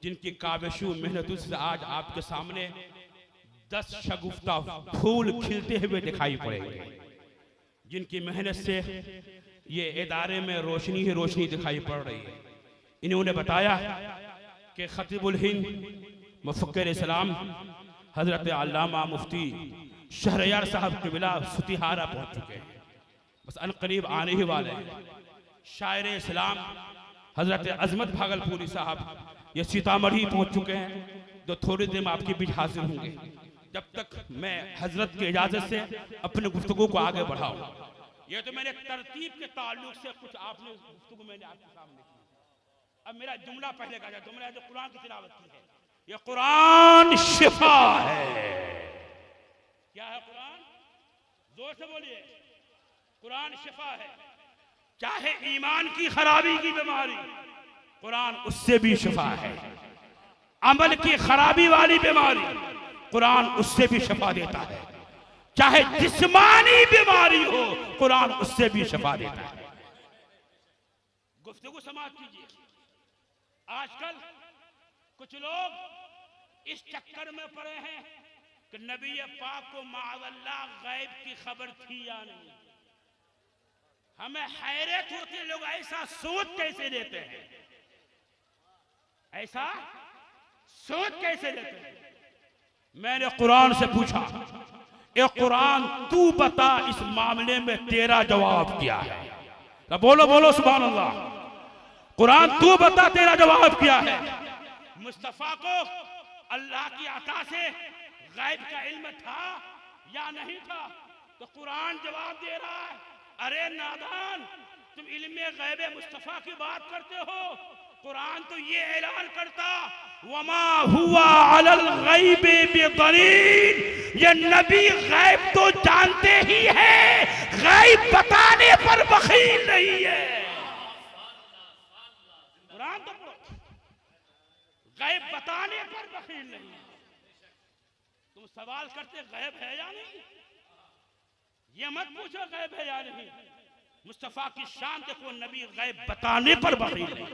जिनकी काबिशु मेहनत से आज आपके सामने 10 शगुफ्ता फूल खिलते हुए दिखाई पड़ेंगे, जिनकी मेहनत से ये इदारे में रोशनी ही रोशनी दिखाई पड़ रही है। इन्होंने बताया कि खतीबुल हिंद मुफक्किर इस्लाम हजरत अल्लामा मुफ्ती शहरयार साहब के बिला सुतिहारा पहुंच चुके हैं, बस अनकरीब आने ही वाले हैं। शायर इस्लाम हजरत अजमत भागलपुरी साहब ये सीतामढ़ी पहुंच चुके हैं, जो थोड़ी देर में आपके बीच हाजिर होंगे। जब तक मैं हजरत की इजाजत से अपने गुफ्तगू को आगे बढ़ाऊं, ये तो मैंने तरतीब के ताल्लुक से कुछ आपने गुफ्तगू मैंने आपके सामने की। अब मेरा जुमला पहले का जुमला जो कुरान की तिलावत की है, ये कुरान शिफा है। क्या है कुरान? जोर से बोलिए, कुरान शिफा है। चाहे ईमान की खराबी की बीमारी, कुरान उससे भी शिफा है। अमल की खराबी वाली बीमारी, कुरान उससे भी शिफा देता है। चाहे जिस्मानी बीमारी हो, कुरान उससे भी शिफा देता है। गुफ्तगू समाप्त कीजिए। आजकल कुछ लोग इस चक्कर में पड़े हैं कि नबी पाक को माअल्लाह गैब की खबर थी या नहीं। हमें हैरत होती है लोग ऐसा सोच कैसे लेते हैं, ऐसा सोच कैसे लेते हैं। मैंने कुरान से पूछा, ए कुरान तू बता इस मामले में तेरा जवाब क्या है? तो बोलो बोलो सुभान अल्लाह। कुरान तू बता तेरा जवाब क्या है? मुस्तफा को अल्लाह की अता से गैब का इल्म था या नहीं था? तो कुरान जवाब दे रहा है, अरे नादान, तुम इल्म गैब मुस्तफा की बात करते हो। कुरान तो ये ऐलान करता, वमा हुआ अलल गैबि बिदनीन, ये नबी गैब तो जानते ही है, गैब बताने पर बखील नहीं है। कुरान तो गैब बताने पर बखील नहीं है। तुम सवाल करते गैब है या नहीं, ये मत पूछो गैब है या नहीं। मुस्तफा की शान देखो, नबी गैब बताने पर बखील नहीं,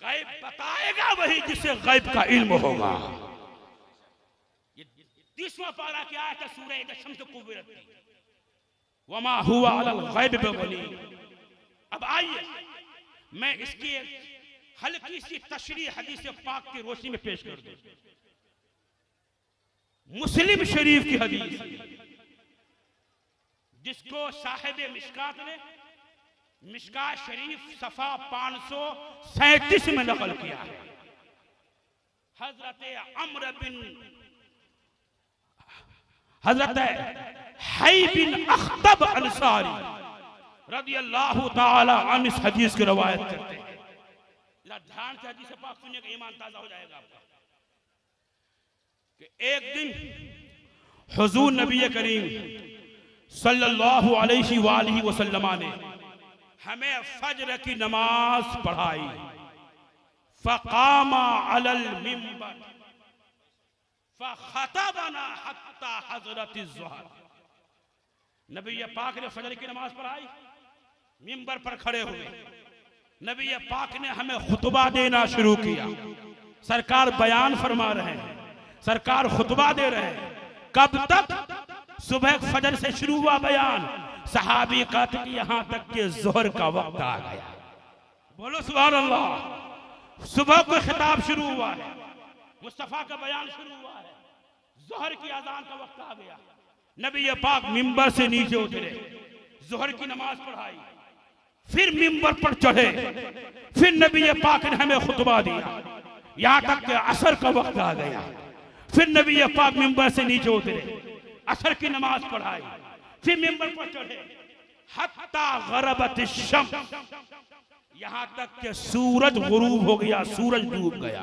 गैब बताएगा वही जिसे गैब का इल्म होगा। ये 30वां पारा की आयत है सूरह शम्स कुव्विरत की, वमा हुआ अलल गैब बिगनी। अब आइए मैं इसकी हल्की सी तशरीह हदीस पाक की रोशनी में पेश कर दूं। मुस्लिम शरीफ की हदीस, जिसको साहिब मिशकात ने मिशकात शरीफ सफा 537 में नकल किया है। हजरत हई बिन अख्तब अंसारी रदियल्लाहु ताला अन्हु इस हदीस की रवायत करते हैं। ध्यान से हदीस पाक सुनिएगा, ईमान ताजा हो जाएगा आपका। कि एक दिन हुजूर नबी करीम सल्लल्लाहु अलैहि वसल्लम ने हमें फज्र की नमाज पढ़ाई। फ़क़ामा अलल मिंबर फ़ख़तबना हत्ता हज़रतिज़ ज़ुहर। नबी पाक ने फज्र की नमाज पढ़ाई, मिंबर पर खड़े हुए नबी पाक ने हमें खुतबा देना शुरू किया। सरकार बयान फरमा रहे हैं, सरकार खुतबा दे रहे हैं। कब तक? सुबह फजर से शुरू हुआ बयान, सहाबी कहते कि यहां तक के जोहर का वक्त आ गया। बोलो सुभान अल्लाह। सुबह को खिताब शुरू हुआ है, मुस्तफा का बयान शुरू हुआ है, जोहर की अजान का वक्त आ गया। नबी पाक मिंबर से नीचे उतरे, जोहर की नमाज पढ़ाई, फिर मिंबर पर चढ़े, फिर नबी पाक ने हमें खुतबा दिया। यहां तक के असर का वक्त आ गया। फिर नबी पाक मिंबर से नीचे उतरे, असर की नमाज पढ़ाई, फिर मिंबर पर चढ़े, हत्ता गरबत शम्स, यहां तक के सूरज गुरूब हो गया, सूरज डूब गया।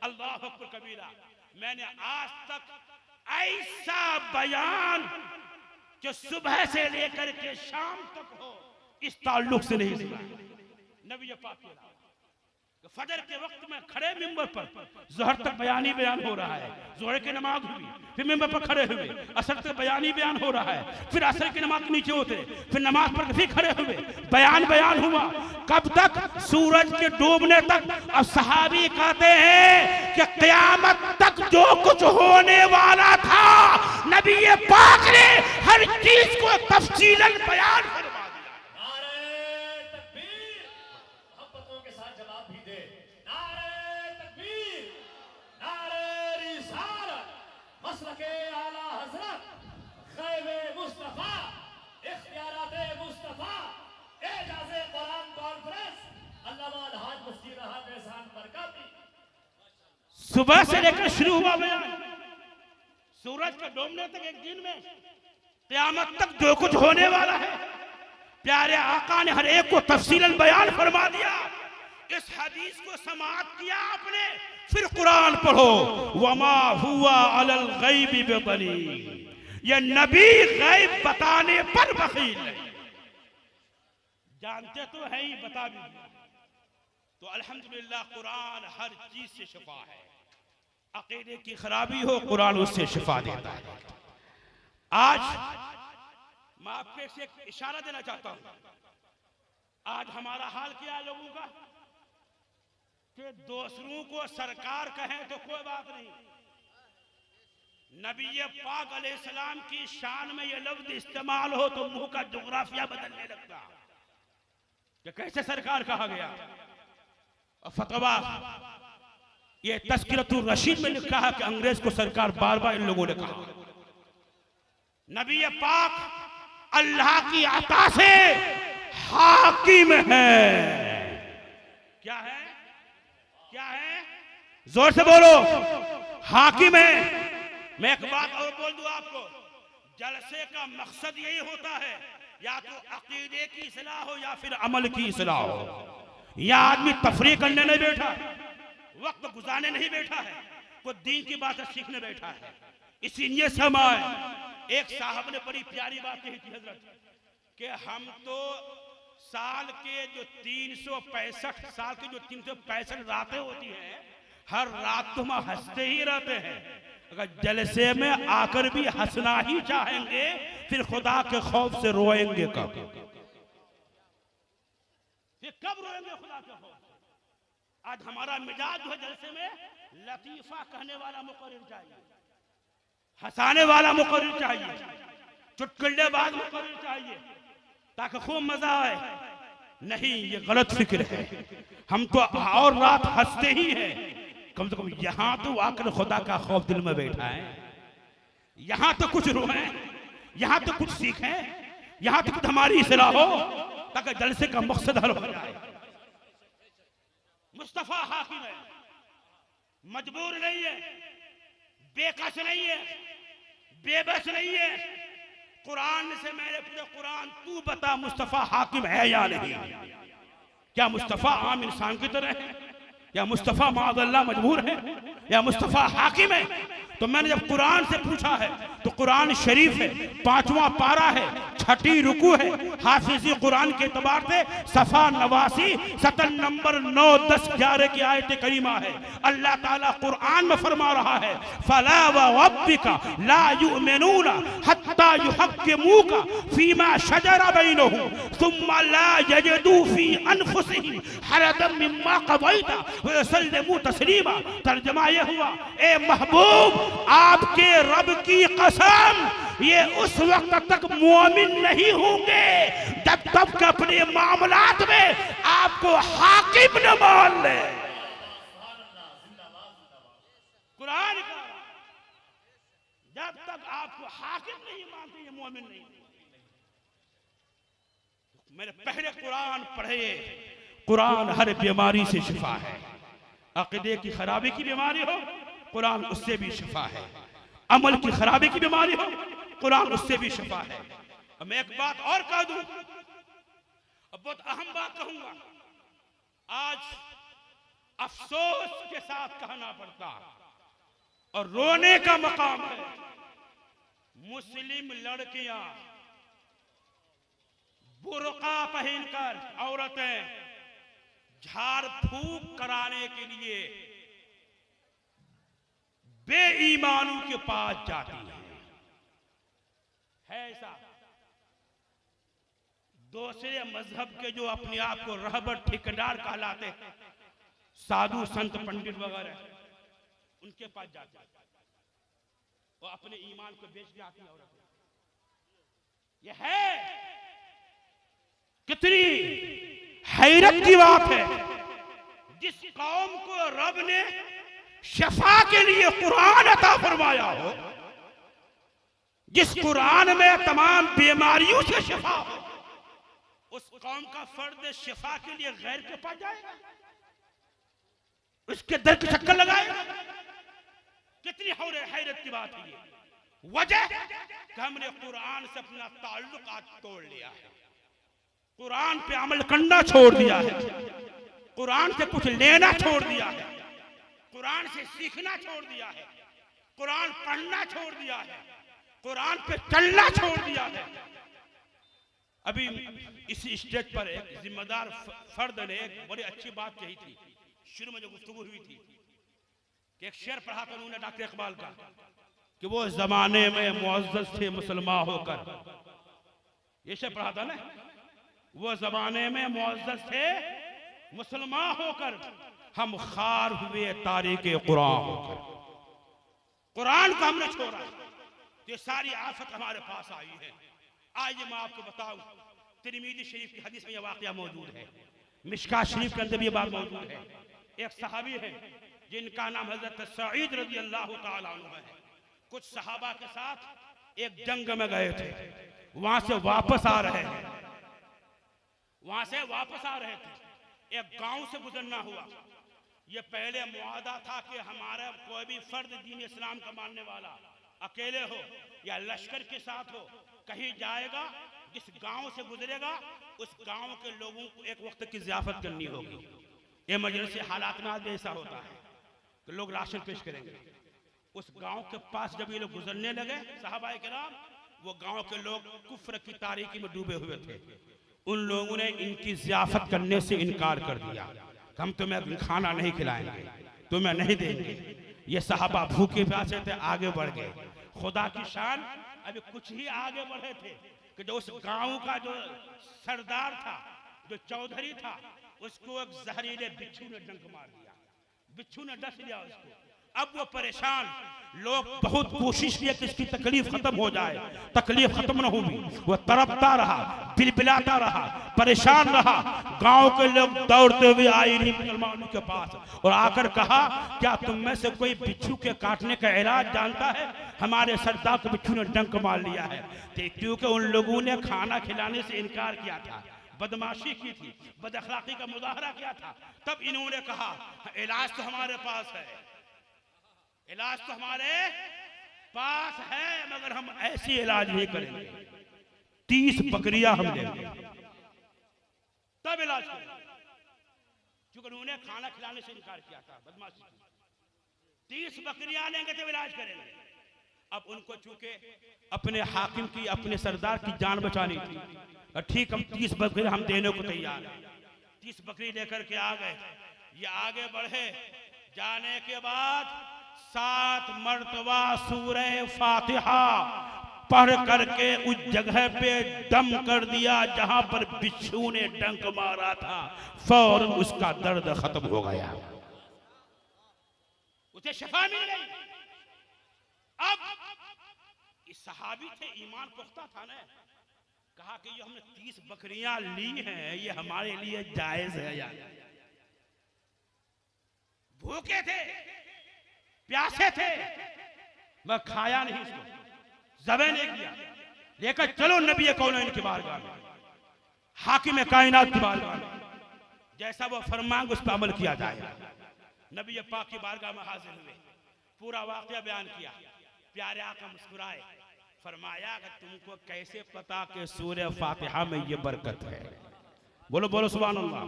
अल्लाह अकबर कबीरा। मैंने आज तक ऐसा बयान जो सुबह से लेकर के शाम तक हो, इस ताल्लुक से नहीं सुना। नबी पाक के फजर के वक्त में खड़े मिंबर पर, जोहर तक बयानी बयान हो रहा है, जोहर की नमाज हुई, फिर मिंबर पर खड़े हुए, असर तक बयानी बयान हो रहा है, फिर असर की नमाज के नीचे उतरे, फिर नमाज पर फिर खड़े हुए, बयान हुआ। कब तक? सूरज के डूबने तक। अब सहाबी कहते हैं कि क़यामत तक जो कुछ होने वाला था, नबी पाक ने हर चीज को तफसीलन बयान फरमा दिया। सुबह से लेकर शुरू हुआ बयान, सूरज के डूबने तक एक दिन में, क़यामत तक जो कुछ होने वाला है, प्यारे आका ने हर एक को तफसीलन बयान फरमा दिया। इस हदीस को समाअत किया आपने, फिर कुरान पढ़ो, वमा हुआ अलल गैबि बिदनीन। ये नबी गैब बताने पर बखील नहीं। जानते तो है ही, बता भी दिया। तो अल्हम्दुलिल्लाह कुरान हर चीज से शिफा है। अकीदे की खराबी हो, कुरान उससे शिफा देता है। आज मैं आपके से एक इशारा देना चाहता हूं। आज हमारा हाल क्या है लोगों का कि दूसरों को सरकार कहें तो कोई बात नहीं, नबी पाक अलैहिस्सलाम की शान में ये लफ्ज इस्तेमाल हो तो मुंह का जोग्राफिया बदलने लगता कि कैसे सरकार कहा गया। और फतवा ये तज़किरतुर रशीद में लिखा है कि अंग्रेज को सरकार बार बार इन लोगों ने कहा। नबी पाक अल्लाह की अता से हाकिम है। क्या है? क्या है? जोर से बोलो, हाकिम है। मैं एक बात और बोल दूं आपको, जलसे का मकसद यही होता है, या तो अकीदे की इस्लाह हो या फिर अमल की इस्लाह हो। यह आदमी तफरीक करने नहीं बैठा, वक्त गुजारने नहीं बैठा है, वो दीन की बात सीखने बैठा है। इसीलिए समय एक साहब ने बड़ी प्यारी बात कही थी हजरत, कि हम तो साल के जो 365 साल की जो 365 रातें होती हैं, हर रात तो हम हंसते ही रहते हैं। अगर जलसे में आकर भी हंसना ही चाहेंगे फिर खुदा के खौफ से रोएंगे कब? फिर कब रोएंगे खुदा के खौफ से? आज हमारा मिजाज जो है जलसे में लतीफा कहने वाला मुकर्रिर चाहिए, हंसाने वाला मुकर्रिर चाहिए, चुटकुलेबाज मुकर्रिर चाहिए, ताकि खूब मजा आए। नहीं, ये गलत फिक्र है। हम तो और रात हंसते ही हैं, कम से कम यहां तो आकर खुदा का खौफ दिल में बैठा है, यहां तो कुछ रोएं, यहां तो कुछ सीखें, यहां तो कुछ हमारी इस्लाह हो, ताकि जलसे का मकसद हल हो जाए। मुस्तफा हाकिम है, मजबूर नहीं है, बेकस नहीं है, बेबस नहीं है। कुरान से मैंने पूछा, कुरान तू बता मुस्तफा हाकिम है या नहीं? क्या मुस्तफा आम इंसान की तरह है, या मुस्तफा माअल्लाह मजबूर है, या मुस्तफा हाकिम है? तो मैंने जब कुरान से पूछा है तो कुरान शरीफ है, 5वां पारा है, 6ठी रुकू है, हाफिजी कुरान के एतबार से सफा 89 सतन नंबर 9, 10, 11 की आयत करीमा है। अल्लाह ताला कुरान में फरमा रहा है, फला व रब्बिका ला युमिनूना हत्ता युहक्किमूका फीमा शजरा बैनहुम सुम्मा ला यजिदू फी अनफुसिहिम हरदम मिम्मा क़ज़ैता व युसल्लिमू तस्लीमा। तर्जुमा ये हुआ, ए महबूब आपके रब की कसम, ये उस वक्त तक मोमिन नहीं होंगे जब तक अपने मामलात में आपको हाकिम न मान ले। कुरान का जब तक आपको हाकिम नहीं मानते ये मोमिन नहीं। मेरे पहले कुरान पढ़े, कुरान हर बीमारी से शिफा है। अकीदे की खराबी की बीमारी हो, कुरान उससे भी शिफा है। अमल की खराबी की बीमारी हो, कुरान उससे भी शिफा है। अब मैं एक बात और कह दूं, अब बहुत अहम बात कहूंगा, आज अफसोस के साथ कहना पड़ता और रोने का मकाम है, मुस्लिम लड़कियां बुर्का पहनकर औरतें झाड़ फूक कराने के लिए बेईमानों के पास जाती है ऐसा। दूसरे मजहब के जो अपने आप को रहबर ठेकेदार कहलाते, साधु संत पंडित वगैरह, उनके पास जाती है वो अपने ईमान को बेच जाती है औरत। यह है कितनी हैरत की बात है। जिस कौम को रब ने शफा के लिए कुरान अता फरमाया हो, जिस कुरान में तमाम बीमारियों से शफा हो, उस कौम का फर्द शफा के लिए गैर के पास जाएगा, उसके दर के चक्कर लगाएगा। कितनी हैरत की बात है ये। वजह कि हमने कुरान से अपना ताल्लुक आज तोड़ लिया है, कुरान पे अमल करना छोड़ दिया है, कुरान से कुछ लेना छोड़ दिया है, कुरान से सीखना छोड़ दिया है, कुरान पढ़ना छोड़ दिया है, कुरान पे चलना छोड़ दिया है। अभी इसी स्टेज पर एक जिम्मेदार फर्द ने एक बड़ी अच्छी बात कही थी, शुरू में जो गुफ्तगू हुई थी कि एक शेर पढ़ा था उन्होंने डॉक्टर इकबाल का कि वो जमाने में मुअज़्ज़ज़ थे मुसलमान होकर। ये शेर पढ़ा था ना, वो जमाने में मुअज़्ज़ज़ थे मुसलमान होकर, हम खार हुए तारीके कुरान होकर। कुरान को हमने छोड़ा, ये सारी आफत हमारे पास आई है। आइए मैं आपको बताऊं, तिरमिज़ी शरीफ की हदीस में यह वाक़या मौजूद है, मिशका शरीफ के अंदर भी ये बात मौजूद है। एक सहाबी है जिनका नाम हज़रत सईद रज़ी अल्लाह तआला अन्हु है। कुछ सहाबा के साथ एक जंग में गए थे, वहां से वापस आ रहे हैं, एक गांव से गुजरना हुआ। ये पहले मुआदा था कि हमारा कोई भी फर्द दीन इस्लाम का मानने वाला अकेले हो या लश्कर के साथ हो, कहीं जाएगा, जिस गांव से गुजरेगा उस गांव के लोगों को एक वक्त की ज़ियाफत करनी होगी। इमरजेंसी हालात में आज ऐसा होता है कि लोग राशन पेश करेंगे। उस गांव के पास जब ये लोग गुजरने लगे सहाबाए किराम, वो गांव के लोग कुफ्र की तारीकी में डूबे हुए थे। उन लोगों ने इनकी ज़ियाफत करने से इनकार कर दिया, हम तुम्हें खाना नहीं खिलाएंगे, तुम्हें नहीं देंगे। ये सहाबा भूखे प्यासे थे, आगे बढ़ गए। खुदा की शान, अभी कुछ ही आगे बढ़े थे कि जो उस गांव का जो सरदार था, जो चौधरी था, उसको एक जहरीले बिच्छू ने डंक मार दिया, बिच्छू ने डस लिया उसको। अब वो परेशान, लोग बहुत कोशिश किए कि इसकी तकलीफ खत्म हो जाए, तकलीफ खत्म न हुई। वो तड़पता रहा, बिलबिलाता रहा, परेशान रहा। गांव के लोग दौड़ते हुए आए मुसलमानों के पास और आकर कहा, क्या तुम में से कोई बिच्छू के काटने का इलाज जानता है? हमारे सरदार को बिच्छू ने डंक मार लिया है। क्योंकि उन लोगों ने खाना खिलाने से इनकार किया था, बदमाशी की थी, बदअखलाकी का मुजाहरा किया था। तब इन्होंने कहा, इलाज तो हमारे पास है, इलाज तो हमारे पास है, मगर हम ऐसी इलाज नहीं करेंगे, 30 बकरियां हम लेंगे तब इलाज करेंगे। क्योंकि उन्होंने खाना खिलाने से इनकार किया था, बदमाशी की। 30 बकरियां लेंगे तब इलाज करेंगे। अब उनको चूंकि अपने हाकिम की, अपने सरदार की जान बचानी थी, ठीक, हम 30 बकरी हम देने को तैयार हैं। 30 बकरी लेकर के आ गए। ये आगे बढ़े, जाने के बाद 7 मर्तबा सूरह फातिहा पढ़ करके उस जगह पे दम कर दिया जहां पर बिच्छू ने डंक मारा था। फौरन उसका दर्द खत्म हो गया, उसे शफा मिल गई। अब इस सहाबी थे, ईमान पुख्ता था ना, कहा कि ये हमने 30 बकरियां ली हैं, ये हमारे लिए जायज है यार। भूखे थे, प्यासे थे, मैं खाया नहीं इसको, ज़बह नहीं किया, लेकर चलो नबी कौनैन की बारगाह में, हाकिम कायनात की बारगाह में, जैसा वो फरमाएंगे उस पर अमल किया जाएगा। नबी पाक की बारगाह में हाजिर हुए, पूरा वाक़या बयान किया। प्यारे आका मुस्कुराए, फरमाया कि तुमको कैसे पता कि सूरह फातिहा में ये बरकत है? बोलो बोलो सुभान अल्लाह।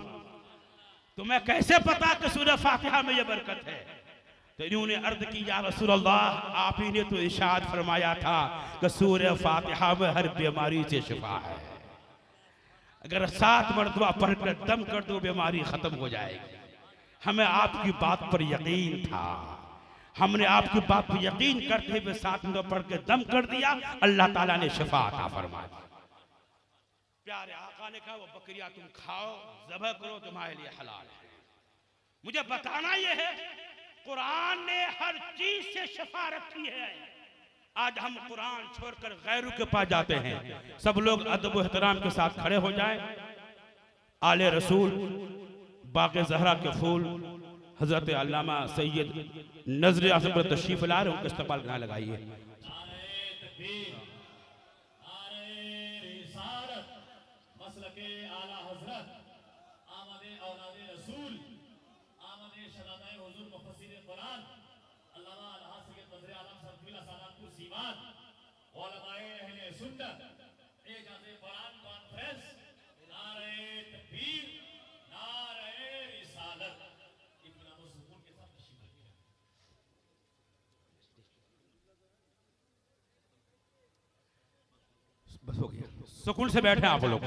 तुम्हें कैसे पता कि सूरह फातिहा में ये बरकत है? तो इन्होंने अर्ज की, या रसूल अल्लाह, आप ही ने तो इरशाद फरमाया था कि सूरह फातिहा में हर बीमारी से शिफा है, अगर 7 मरतबा पढ़कर दम कर दो बीमारी खत्म हो जाएगी। हमें आपकी बात पर यकीन था, हमने आपकी बात पर यकीन करते हुए 7 मरतबा पढ़ के दम कर दिया, अल्लाह ताला ने शिफा अता फरमा दी। प्यारे आका ने कहा, वो बकरियां तुम खाओ, ज़बह करो, तुम्हारे लिए हलाल है। मुझे बताना यह है, कुरान ने हर चीज से शिफा रखी है। आज हम कुरान छोड़कर गैरों के पास जाते हैं। सब लोग अदब व एहतराम के साथ खड़े हो जाएं। आले रसूल, बाक़े ज़हरा के फूल, हजरत अल्लामा सैयद नजर आसम पर तशरीफ ला रहे, उनके इस्तकबाल कहाँ लगाइए। बस हो गया, सुकून से बैठे आप लोग।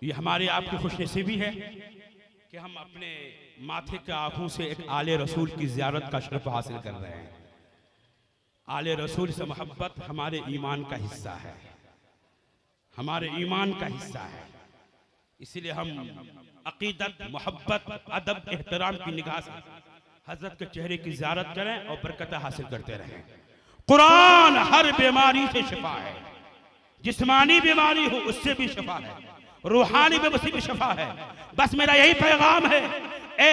ये हमारी आपकी खुशनसीबी है कि हम अपने माथे के आंखों से एक आले रसूल की ज़ियारत का शर्फ हासिल कर रहे हैं। आले रसूल से मोहब्बत हमारे ईमान का हिस्सा है, हमारे ईमान का हिस्सा है। इसलिए हम अकीदत, मोहब्बत, अदब, एहतराम की निगाह से हजरत के चेहरे की ज़ियारत करें और बरकत हासिल करते रहें। कुरान हर बीमारी से शिफा है, जिस्मानी बीमारी हो उससे भी शिफा है, रूहानी बेबसी भी शिफा है। बस मेरा यही पैगाम है, ए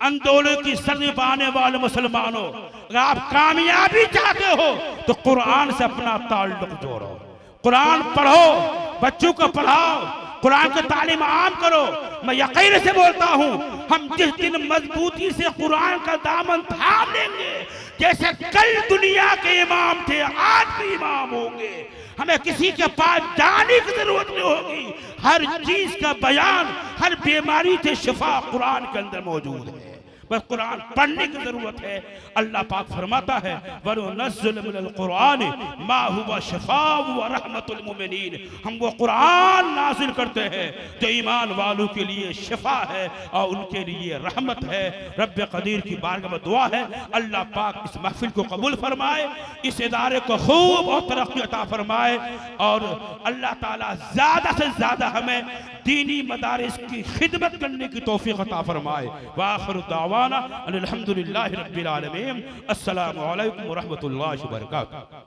आंदोलन की सर्दी पाने वाले मुसलमानों, अगर आप कामयाबी चाहते हो तो कुरान से अपना ताल्लुक जोड़ो, कुरान पढ़ो, बच्चों को पढ़ाओ, कुरान की तालीम आम करो। मैं यकीन से बोलता हूँ, हम जिस दिन मजबूती से कुरान का दामन थाम लेंगे, जैसे कल दुनिया के इमाम थे आज भी इमाम होंगे, हमें किसी के पास जाने की जरूरत नहीं होगी। हर चीज का बयान, हर बीमारी से शिफा कुरान के अंदर मौजूद है। बस कुरान पढ़ने की जरूरत है। अल्लाह पाक फरमाता है वनुनज़्ज़िलु मिनल कुरान मा हुवा शिफ़ाउ व रहमतुल मुमिनीन, हम वो कुरान नाजिल करते हैं जो ईमान वालों के लिए शिफा है और उनके लिए रहमत है। रब कदीर की बारगाह में दुआ है अल्लाह पाक इस महफिल को कबूल फरमाए, इस इदारे को खूब और तरक्की अता फरमाए और अल्लाह ताला ज्यादा से ज्यादा हमें दीनी मदारिस की खिदमत करने की तौफीक अता फरमाए। वाखिर दावाना अनिल हम्दुलिल्लाहि रब्बिल आलमीन। अस्सलामु अलैकुम व रहमतुल्लाहि व बरकातुहू।